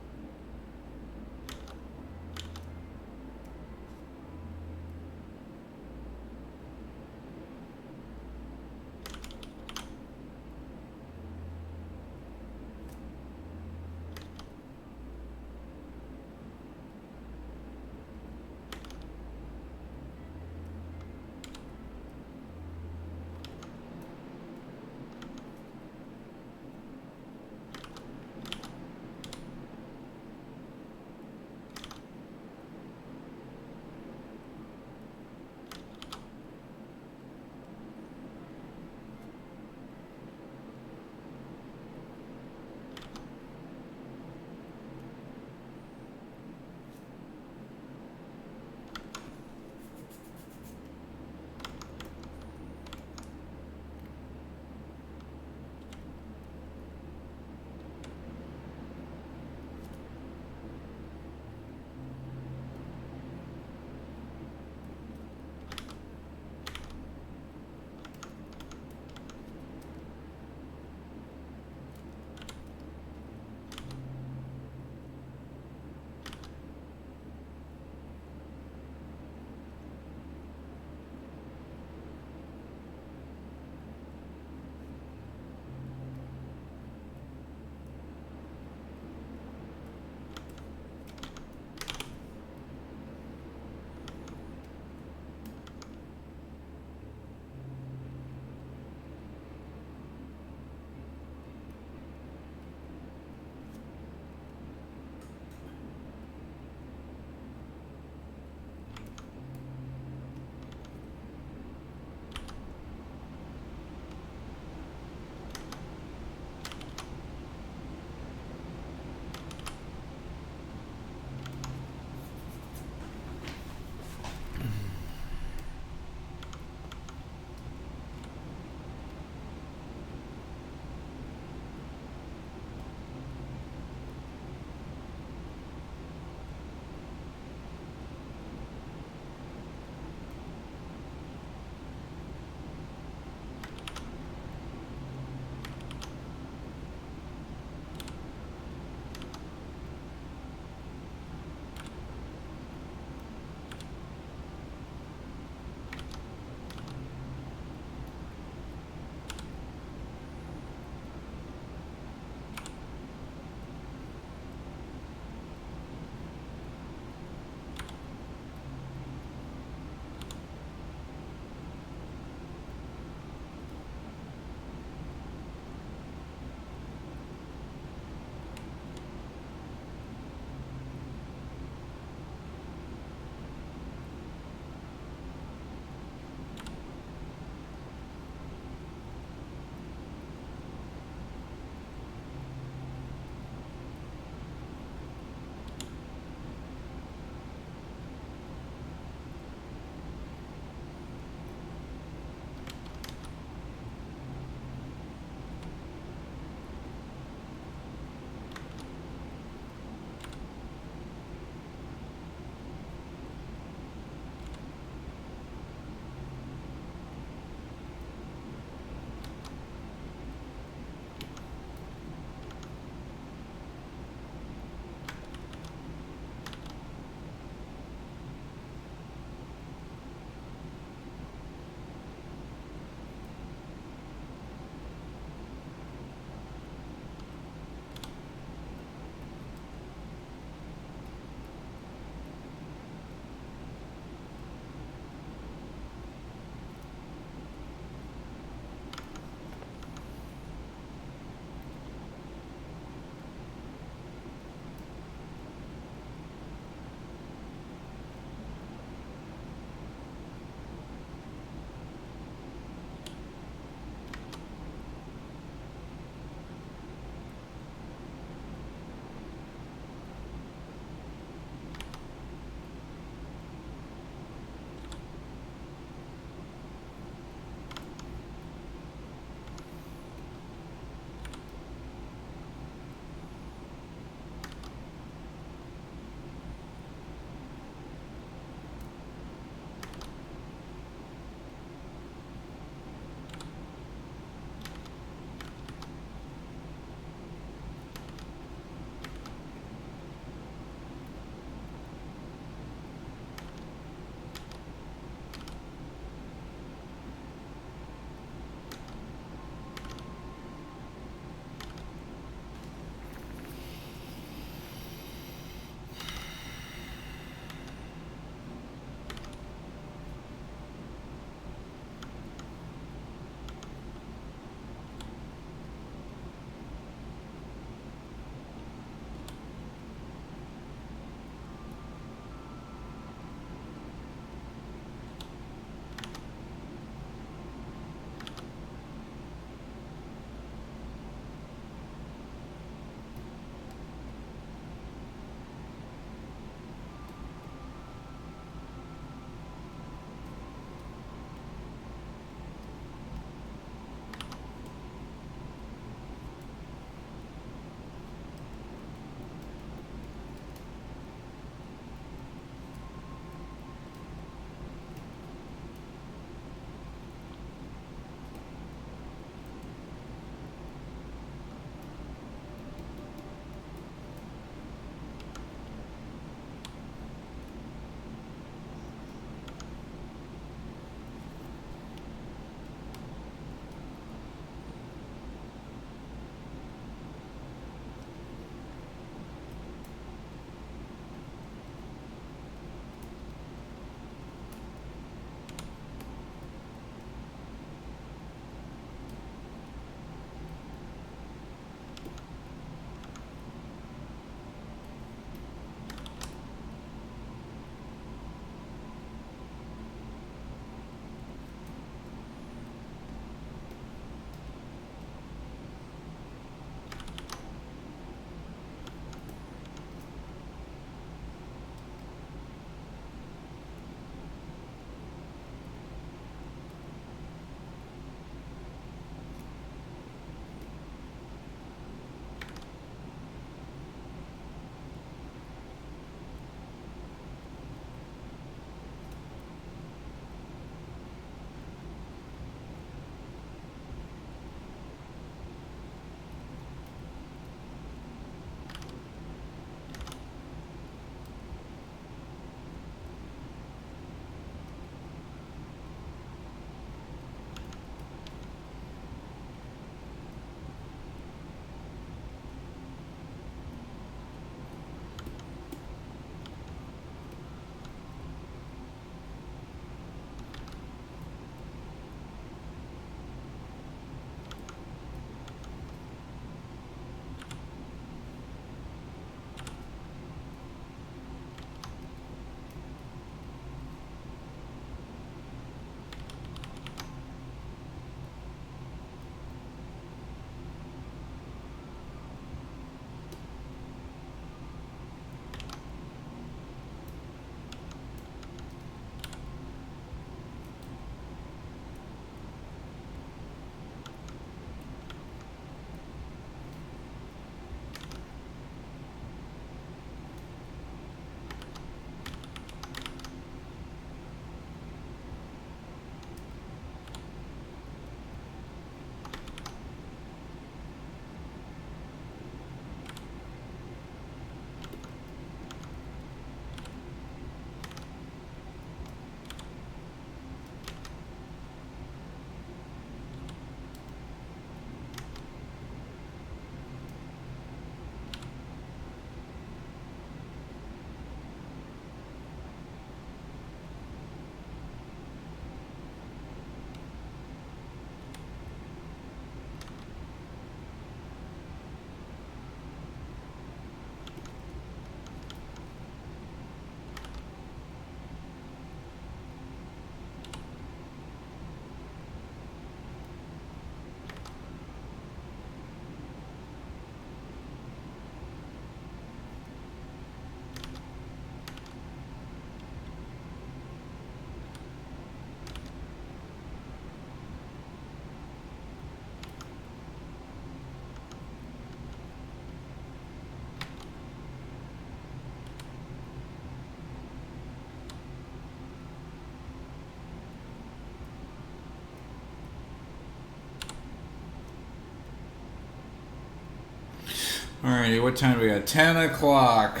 Alrighty, what time do we got? 10 o'clock.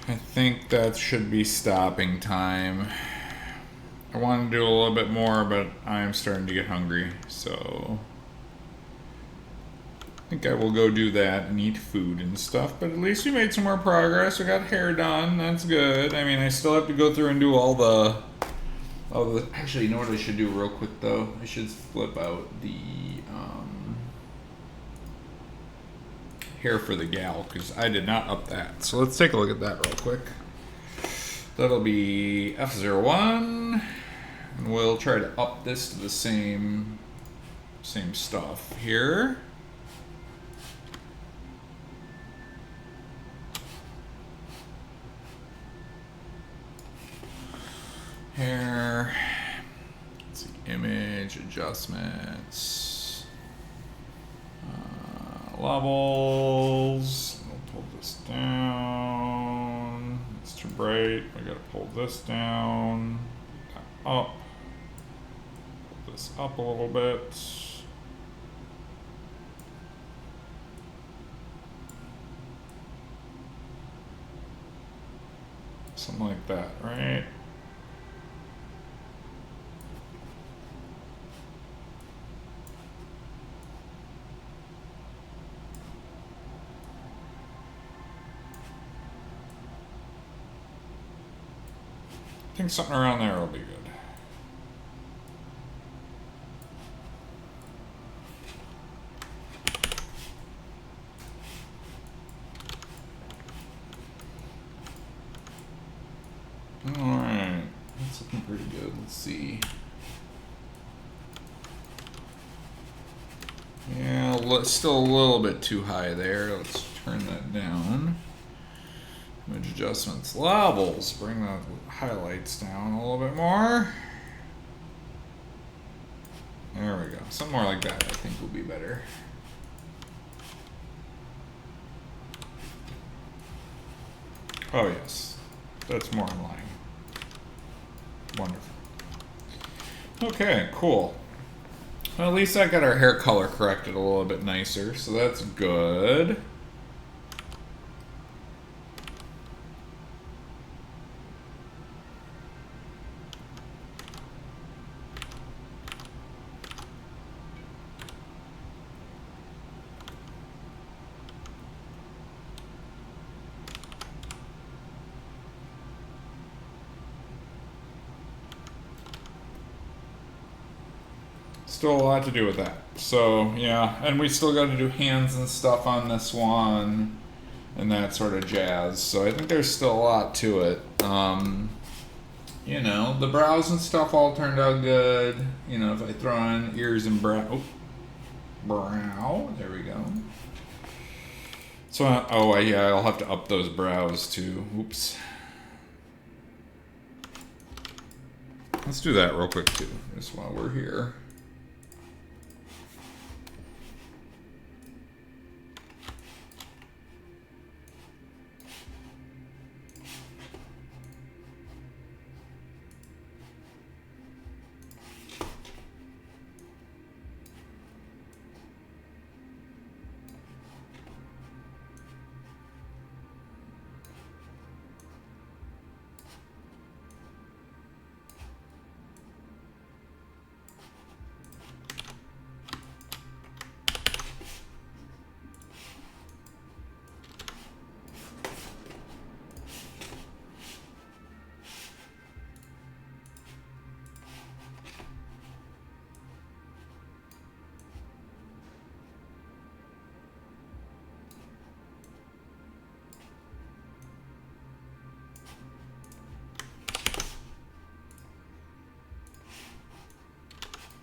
I think that should be stopping time. I want to do a little bit more, but I'm starting to get hungry, so I think I will go do that and eat food and stuff. But at least we made some more progress. We got hair done. That's good. I mean, I still have to go through and do all the... Actually, you know what I should do real quick, though? I should flip out the hair for the gal, because I did not up that. So let's take a look at that real quick. That'll be F01. And we'll try to up this to the same stuff here. Hair. Let's see, image adjustments. Levels. We'll pull this down. It's too bright. I gotta pull this down. Up. Pull this up a little bit. Something like that, right? I think something around there will be good. Alright, that's looking pretty good. Let's see. Yeah, still a little bit too high there. Let's turn that down. Image adjustments, levels, bring the highlights down a little bit more. There we go. Something more like that I think will be better. Oh yes, that's more in line. Wonderful. Okay, cool. Well, at least I got our hair color corrected a little bit nicer, so that's good. Still a lot to do with that. So, yeah, and we still got to do hands and stuff on this one and that sort of jazz. So I think there's still a lot to it. You know, the brows and stuff all turned out good. You know, if I throw on ears and brow, there we go. So, yeah, I'll have to up those brows too. Oops. Let's do that real quick too, just while we're here.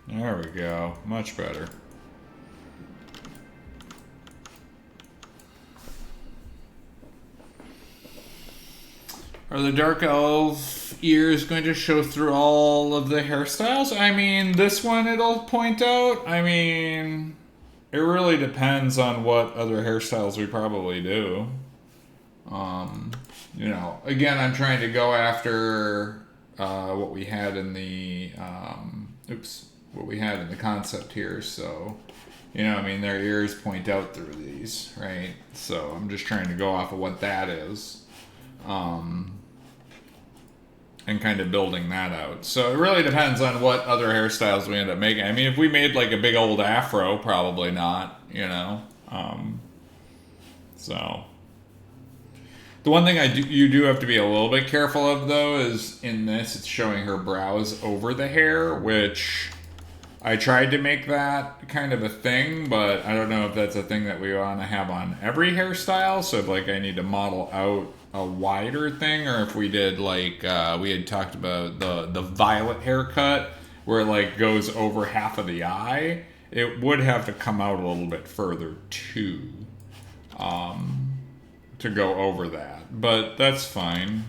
There we go. Much better. Are the Dark Elf ears going to show through all of the hairstyles? I mean, this one it'll point out. I mean, it really depends on what other hairstyles we probably do. You know, again, I'm trying to go after what we had in the... oops. what we had in the concept here. So, you know, I mean, their ears point out through these, right? So I'm just trying to go off of what that is. And kind of building that out. So it really depends on what other hairstyles we end up making. I mean, if we made like a big old afro, probably not, you know. So the one thing you do have to be a little bit careful of though is in this it's showing her brows over the hair, which I tried to make that kind of a thing, but I don't know if that's a thing that we want to have on every hairstyle. So if like I need to model out a wider thing, or if we did like we had talked about the violet haircut where it like goes over half of the eye, it would have to come out a little bit further too, to go over that. But that's fine.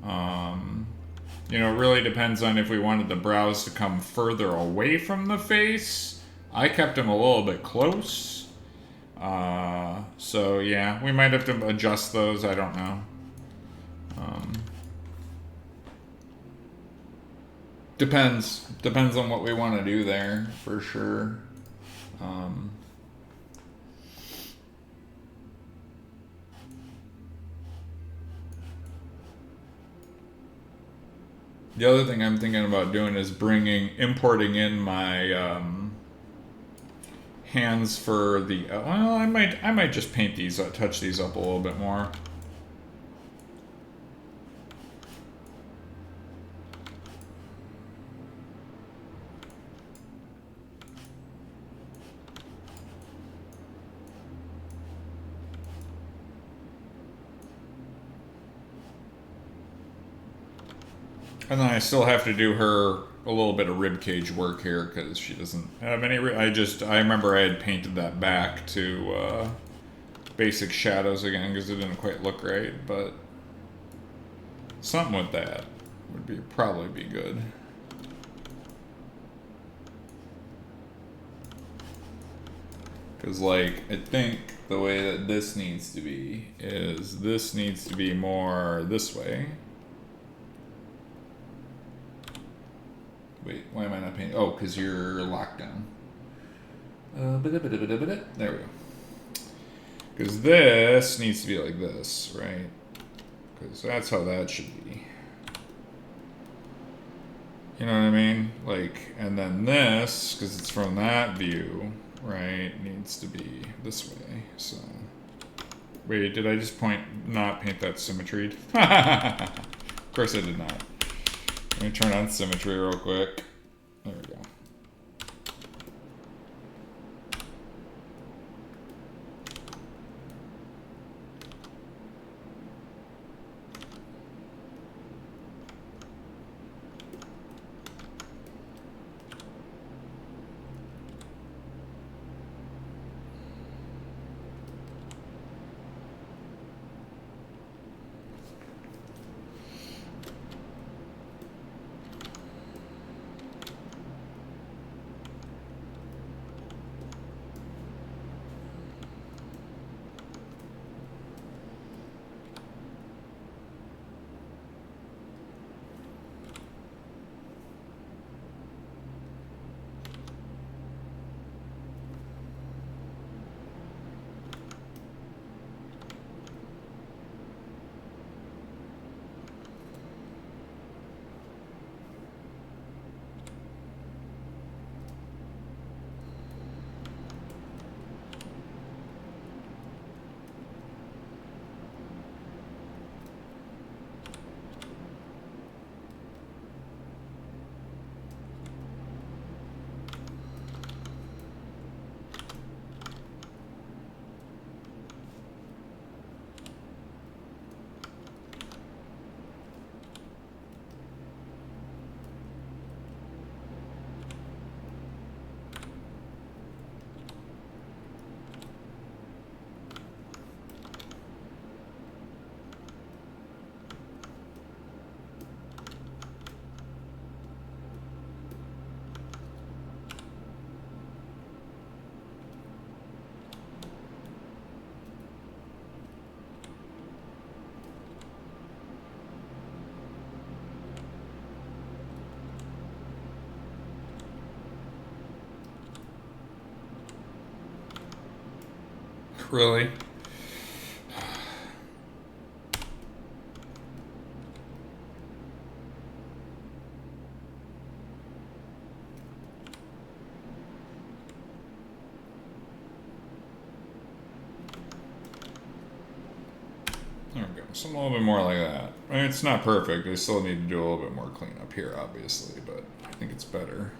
You know, it really depends on if we wanted the brows to come further away from the face. I kept them a little bit close. So yeah, we might have to adjust those. I don't know. Depends on what we want to do there, for sure. The other thing I'm thinking about doing is importing in my hands for the. Well, I might just paint these, touch these up a little bit more. And then I still have to do her a little bit of ribcage work here because she doesn't have any. I remember I had painted that back to basic shadows again because it didn't quite look right, but something with that would probably be good. Because like I think the way that this needs to be is this needs to be more this way. Wait, why am I not painting? Oh, because you're locked down. There we go. Because this needs to be like this, right? Because that's how that should be. You know what I mean? Like, and then this, because it's from that view, right, needs to be this way. So, wait, did I just not paint that symmetry? Of course I did not. Let me turn on symmetry real quick. There we go. Really? There we go. Something a little bit more like that. I mean, it's not perfect. I still need to do a little bit more cleanup here, obviously, but I think it's better.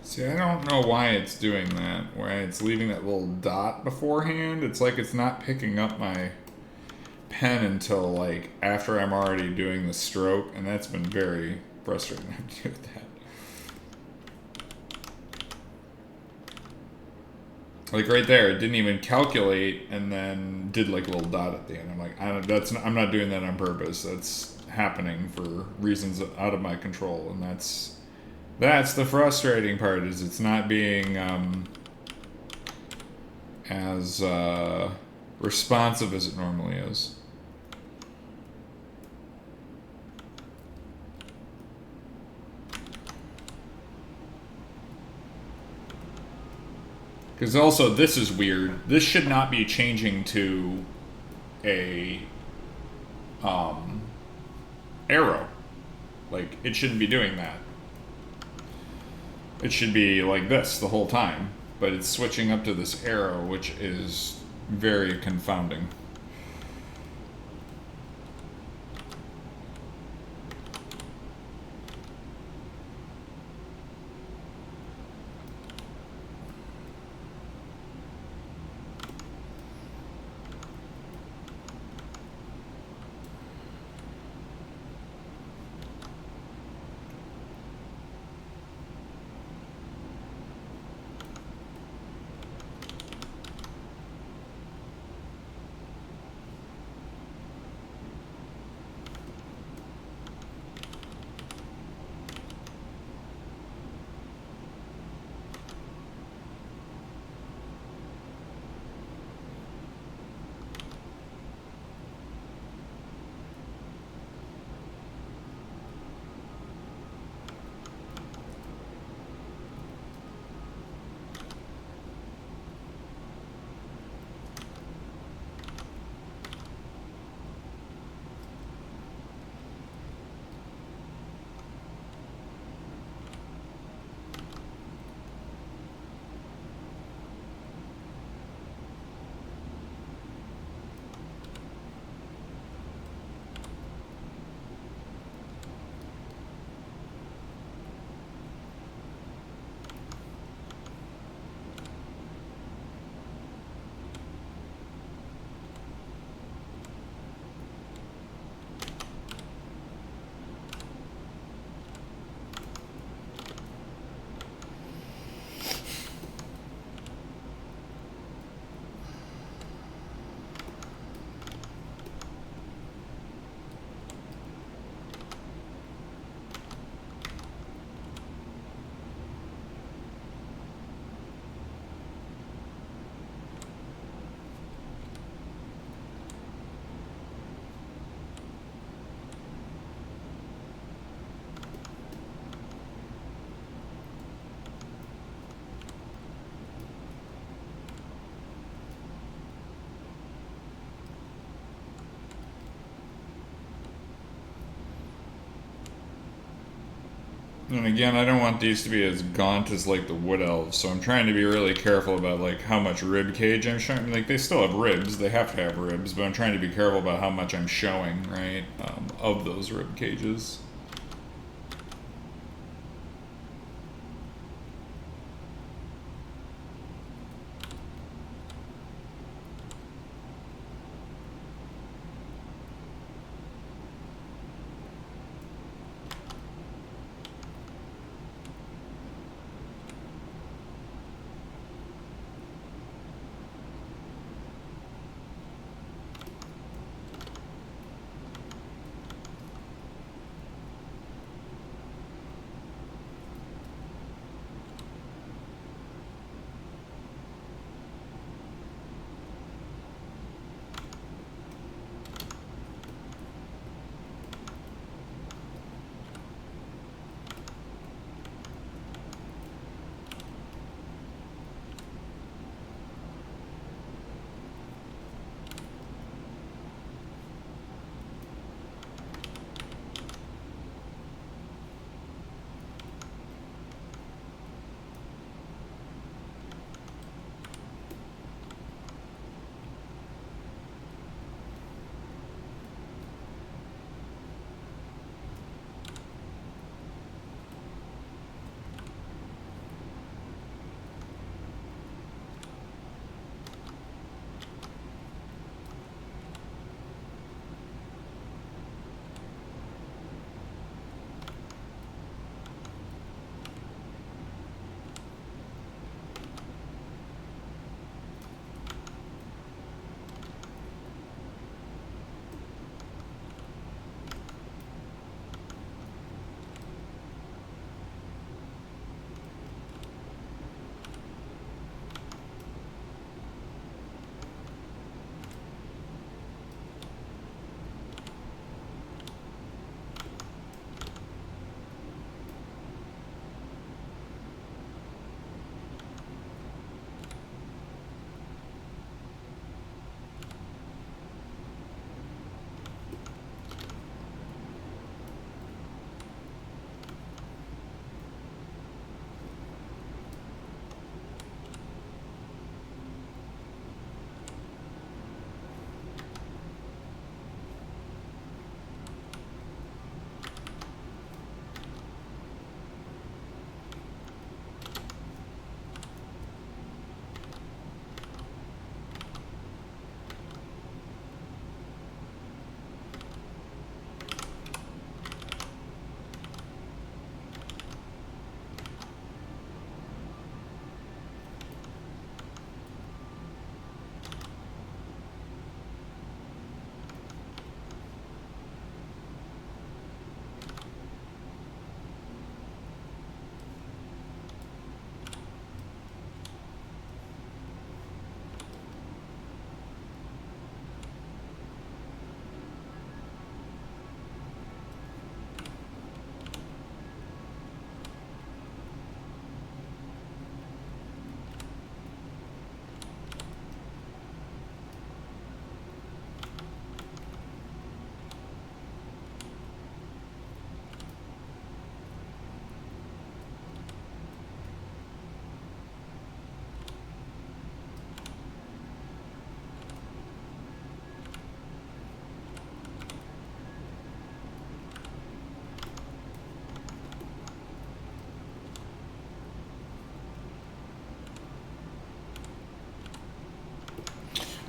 See, I don't know why it's doing that, why it's leaving that little dot beforehand. It's like it's not picking up my pen until, like, after I'm already doing the stroke, and that's been very frustrating to do with that. Like right there, it didn't even calculate, and then did like a little dot at the end. I'm like, I'm not doing that on purpose. That's happening for reasons out of my control, and that's the frustrating part. Is it's not being as responsive as it normally is. Because also, this is weird. This should not be changing to a arrow. Like, it shouldn't be doing that. It should be like this the whole time. But it's switching up to this arrow, which is very confounding. And again, I don't want these to be as gaunt as like the wood elves, so I'm trying to be really careful about like how much rib cage I'm showing. Like they still have ribs, they have to have ribs, but I'm trying to be careful about how much I'm showing, right, of those rib cages.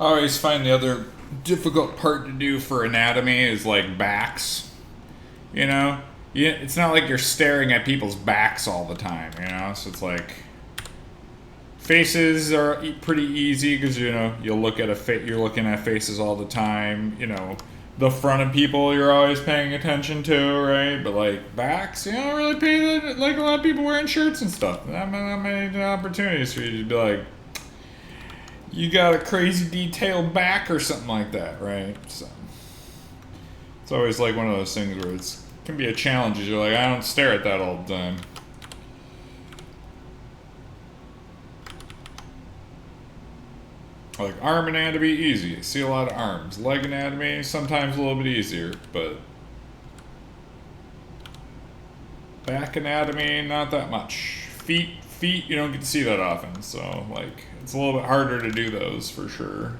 I always find the other difficult part to do for anatomy is like backs. You know, it's not like you're staring at people's backs all the time. You know, so it's like faces are pretty easy because you know you'll look at you're looking at faces all the time. You know, the front of people you're always paying attention to, right? But like backs, you don't really pay that. Like a lot of people wearing shirts and stuff. Not many opportunities for you to be like, you got a crazy detailed back or something like that, right? So it's always like one of those things where it can be a challenge. You're like, I don't stare at that all the time. Like arm anatomy, easy. See a lot of arms. Leg anatomy, sometimes a little bit easier, but Back anatomy, not that much. Feet, you don't get to see that often, so, like, it's a little bit harder to do those, for sure.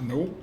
Nope.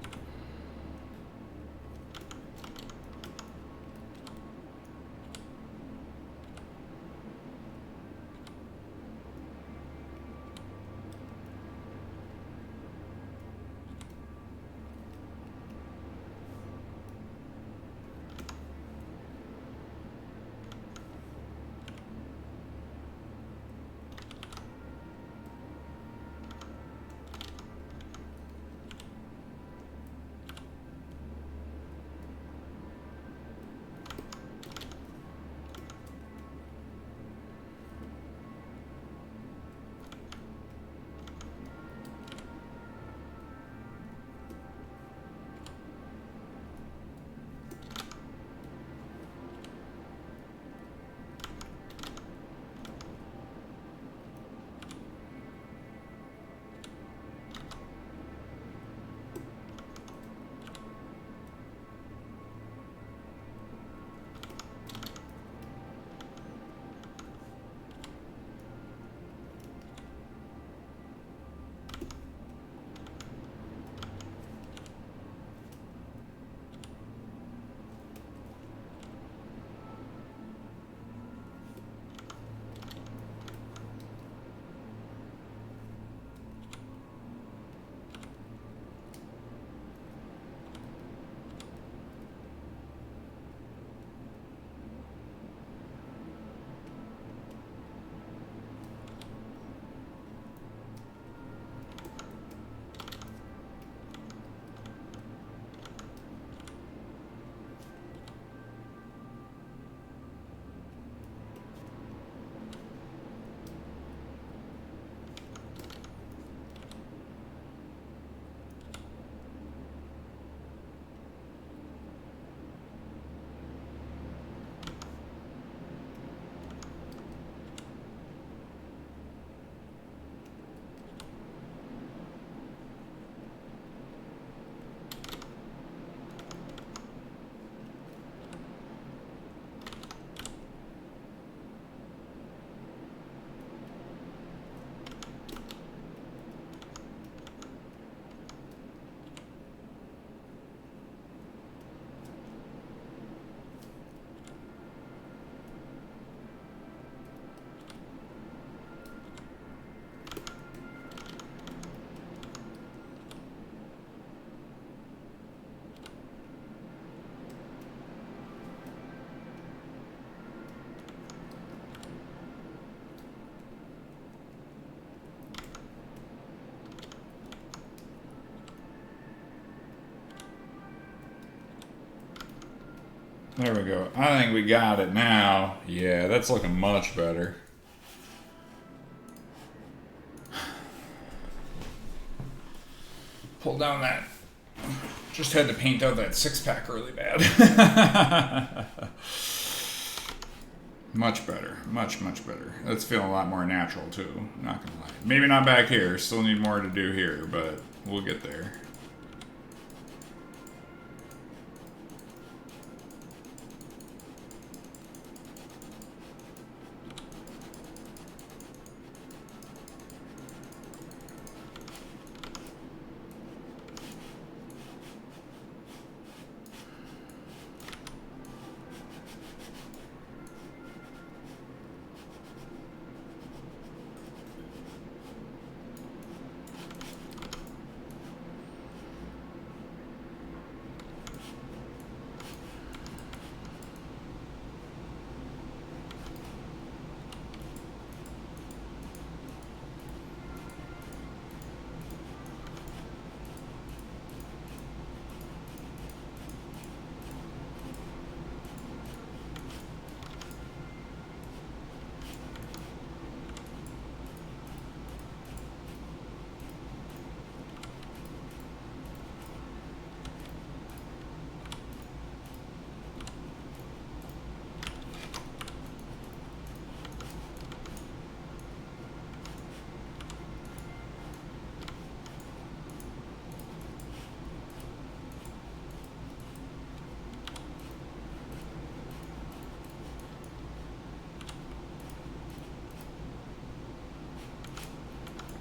There we go. I think we got it now. Yeah, that's looking much better. Pull down that. Just had to paint out that six-pack really bad. Much better. Much, much better. That's feeling a lot more natural, too. Not gonna lie. Maybe not back here. Still need more to do here, but we'll get there.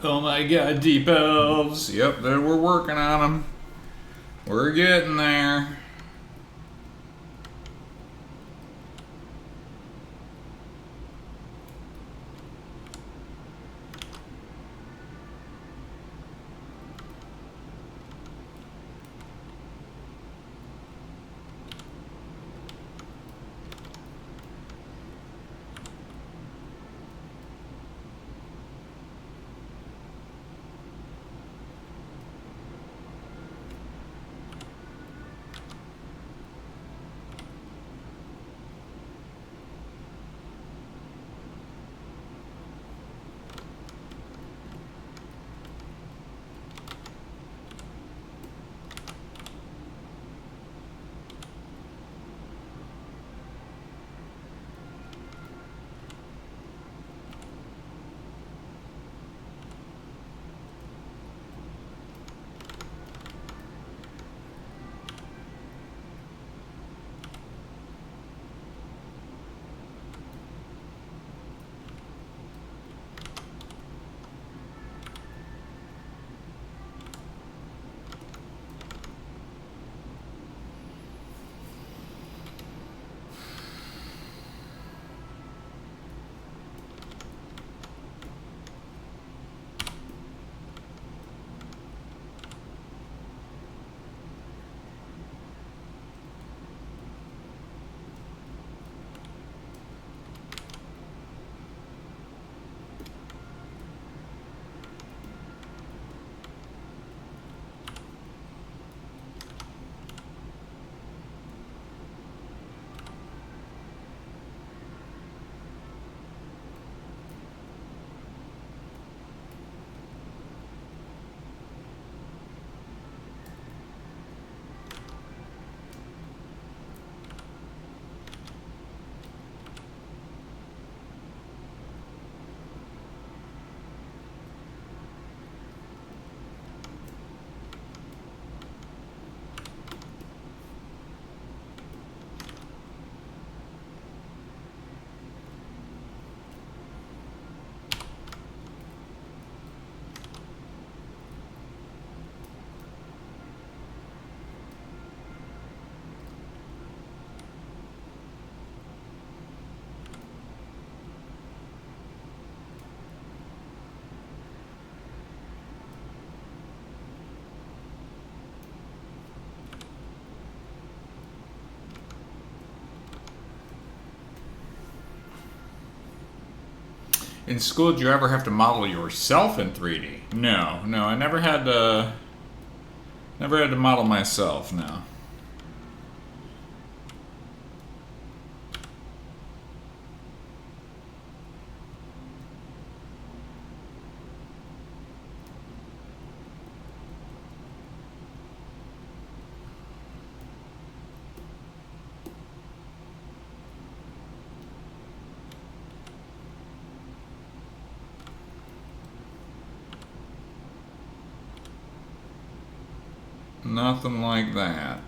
Oh my god, deep elves. Yep, we're working on them. We're getting there. In school, did you ever have to model yourself in 3D? No, I never had to. Never had to model myself. No. Nothing like that.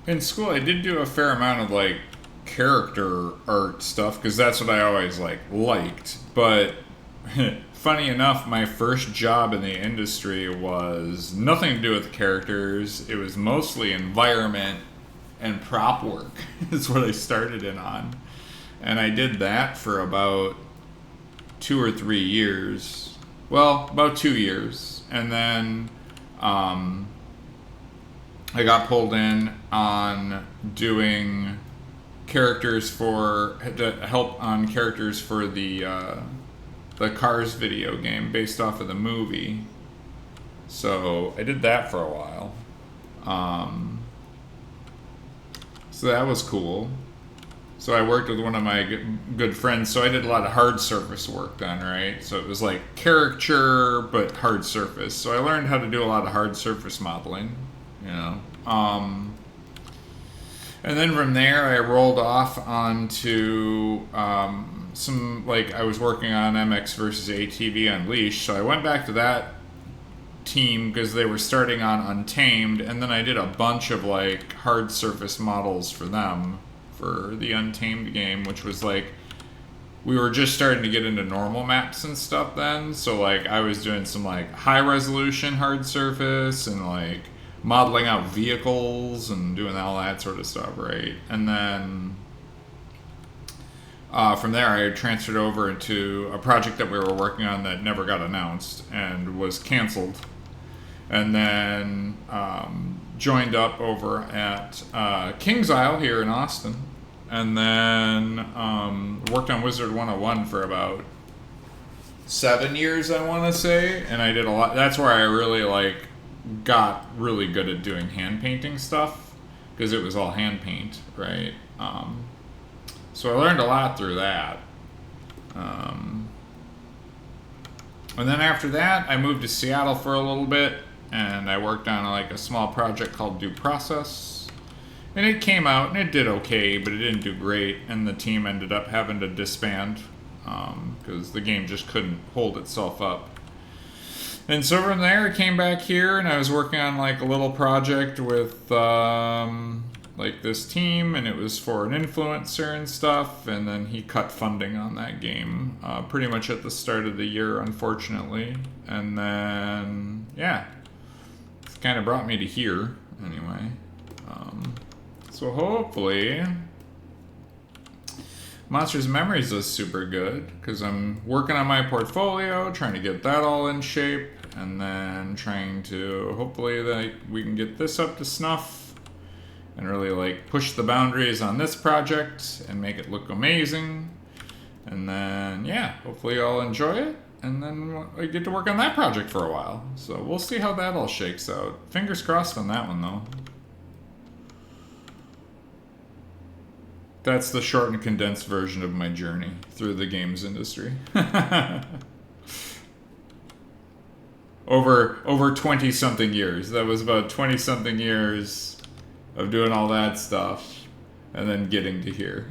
In school, I did do a fair amount of like character art stuff because that's what I always liked. But funny enough, my first job in the industry was nothing to do with the characters. It was mostly environment and prop work. Is what I started in on, and I did that for about 2 or 3 years. Well, about 2 years, and then I got pulled in on doing characters for to help on characters for the Cars video game based off of the movie. So I did that for a while. So that was cool. So I worked with one of my good friends. So I did a lot of hard surface work then, right? So it was like caricature, but hard surface. So I learned how to do a lot of hard surface modeling, you know. And then from there, I rolled off onto some, like, I was working on MX versus ATV Unleashed. So I went back to that team because they were starting on Untamed. And then I did a bunch of, like, hard surface models for them for the Untamed game, which was like, we were just starting to get into normal maps and stuff then. So, like, I was doing some, like, high resolution hard surface and, like, modeling out vehicles and doing all that sort of stuff, right? And then from there, I transferred over into a project that we were working on that never got announced and was canceled. And then joined up over at Kings Isle here in Austin. And then worked on Wizard 101 for about 7 years, I want to say. And I did a lot. That's where I really, like, got really good at doing hand painting stuff because it was all hand paint, right? So I learned a lot through that. And then after that, I moved to Seattle for a little bit, and I worked on like a small project called Due Process. And it came out and it did okay, but it didn't do great, and the team ended up having to disband because the game just couldn't hold itself up. And so from there, I came back here, and I was working on like a little project with like this team, and it was for an influencer and stuff. And then he cut funding on that game pretty much at the start of the year, unfortunately. And then yeah, it's kind of brought me to here anyway. So hopefully, Monsters and Memories is super good because I'm working on my portfolio, trying to get that all in shape, and then trying to hopefully that we can get this up to snuff and really like push the boundaries on this project and make it look amazing. And then yeah, hopefully I'll enjoy it, and then I get to work on that project for a while. So we'll see how that all shakes out. Fingers crossed on that one though. That's the short and condensed version of my journey through the games industry. over 20-something years. That was about 20-something years of doing all that stuff and then getting to here.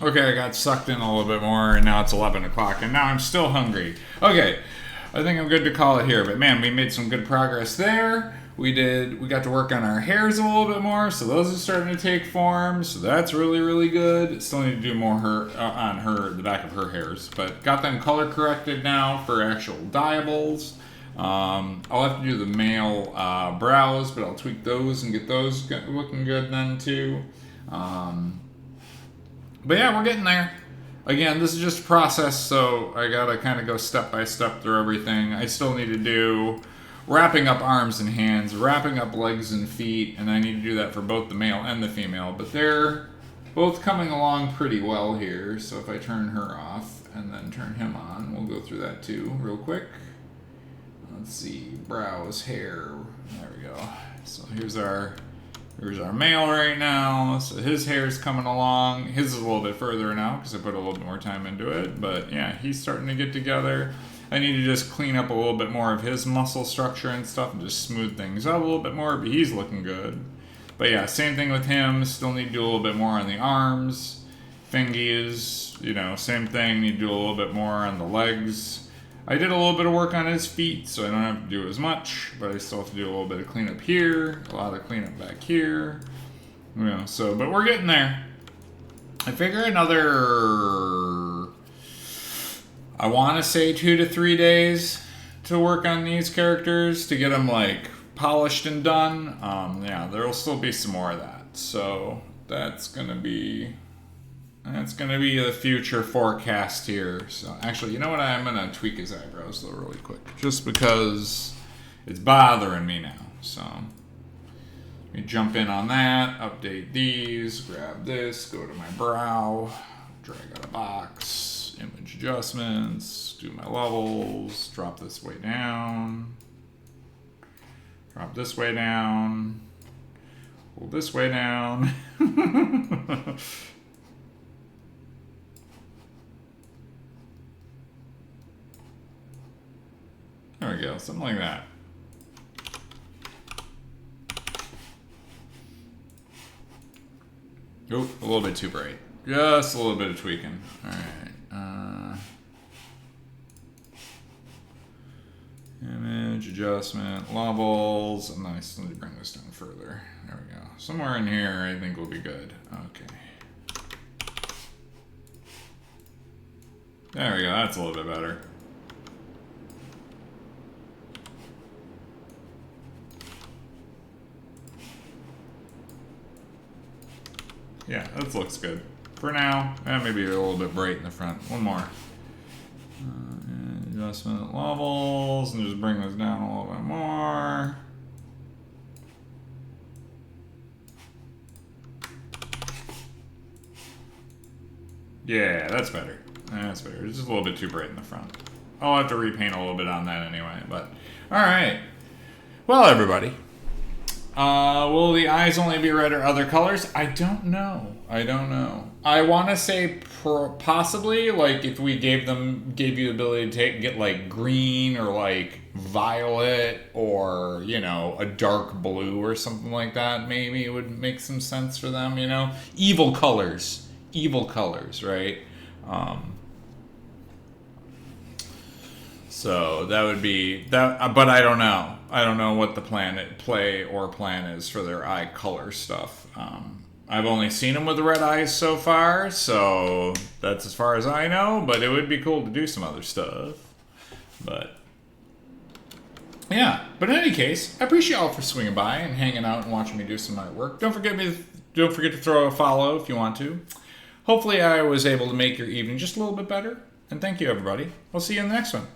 Okay, I got sucked in a little bit more, and now it's 11 o'clock, and now I'm still hungry. Okay, I think I'm good to call it here, but man, we made some good progress there. We got to work on our hairs a little bit more, so those are starting to take form, so that's really, really good. Still need to do more on the back of her hairs, but got them color corrected now for actual dyeables. I'll have to do the male brows, but I'll tweak those and get those looking good then too. But yeah, we're getting there. Again, this is just a process, so I gotta kind of go step by step through everything. I still need to do wrapping up arms and hands, wrapping up legs and feet, and I need to do that for both the male and the female, but they're both coming along pretty well here. So if I turn her off and then turn him on, we'll go through that too real quick. Let's see, brows, hair, there we go. So here's our male right now. So his hair's coming along. His is a little bit further now because I put a little bit more time into it, but yeah, he's starting to get together. I need to just clean up a little bit more of his muscle structure and stuff and just smooth things out a little bit more, but he's looking good. But yeah, same thing with him. Still need to do a little bit more on the arms. Fingies, same thing. Need to do a little bit more on the legs. I did a little bit of work on his feet, so I don't have to do as much, but I still have to do a little bit of cleanup here, a lot of cleanup back here. But we're getting there. I figure another, I want to say 2 to 3 days to work on these characters to get them polished and done. Yeah, there'll still be some more of that. So that's gonna be the future forecast here. So actually, you know what? I'm gonna tweak his eyebrows though really quick, just because it's bothering me now. So let me jump in on that, update these, grab this, go to my brow, drag out a box, image adjustments, do my levels, drop this way down, drop this way down, pull this way down. There we go, something like that. Oh, a little bit too bright. Just a little bit of tweaking. Alright. Image, adjustment, levels, and then I still need to bring this down further. There we go. Somewhere in here I think will be good. Okay. There we go, that's a little bit better. Yeah, that looks good. For now, maybe a little bit bright in the front. One more. Adjustment levels, and just bring this down a little bit more. Yeah, that's better. That's better. It's just a little bit too bright in the front. I'll have to repaint a little bit on that anyway, but... Alright. Well, everybody. Will the eyes only be red or other colors? I don't know. I want to say possibly, if we gave you the ability to get green or violet or, a dark blue or something like that, maybe it would make some sense for them, Evil colors, right? So that would be that, but I don't know. I don't know what the plan is for their eye color stuff. I've only seen them with the red eyes so far, so that's as far as I know. But it would be cool to do some other stuff. But yeah. But in any case, I appreciate y'all for swinging by and hanging out and watching me do some of my work. Don't forget to throw a follow if you want to. Hopefully, I was able to make your evening just a little bit better. And thank you, everybody. We'll see you in the next one.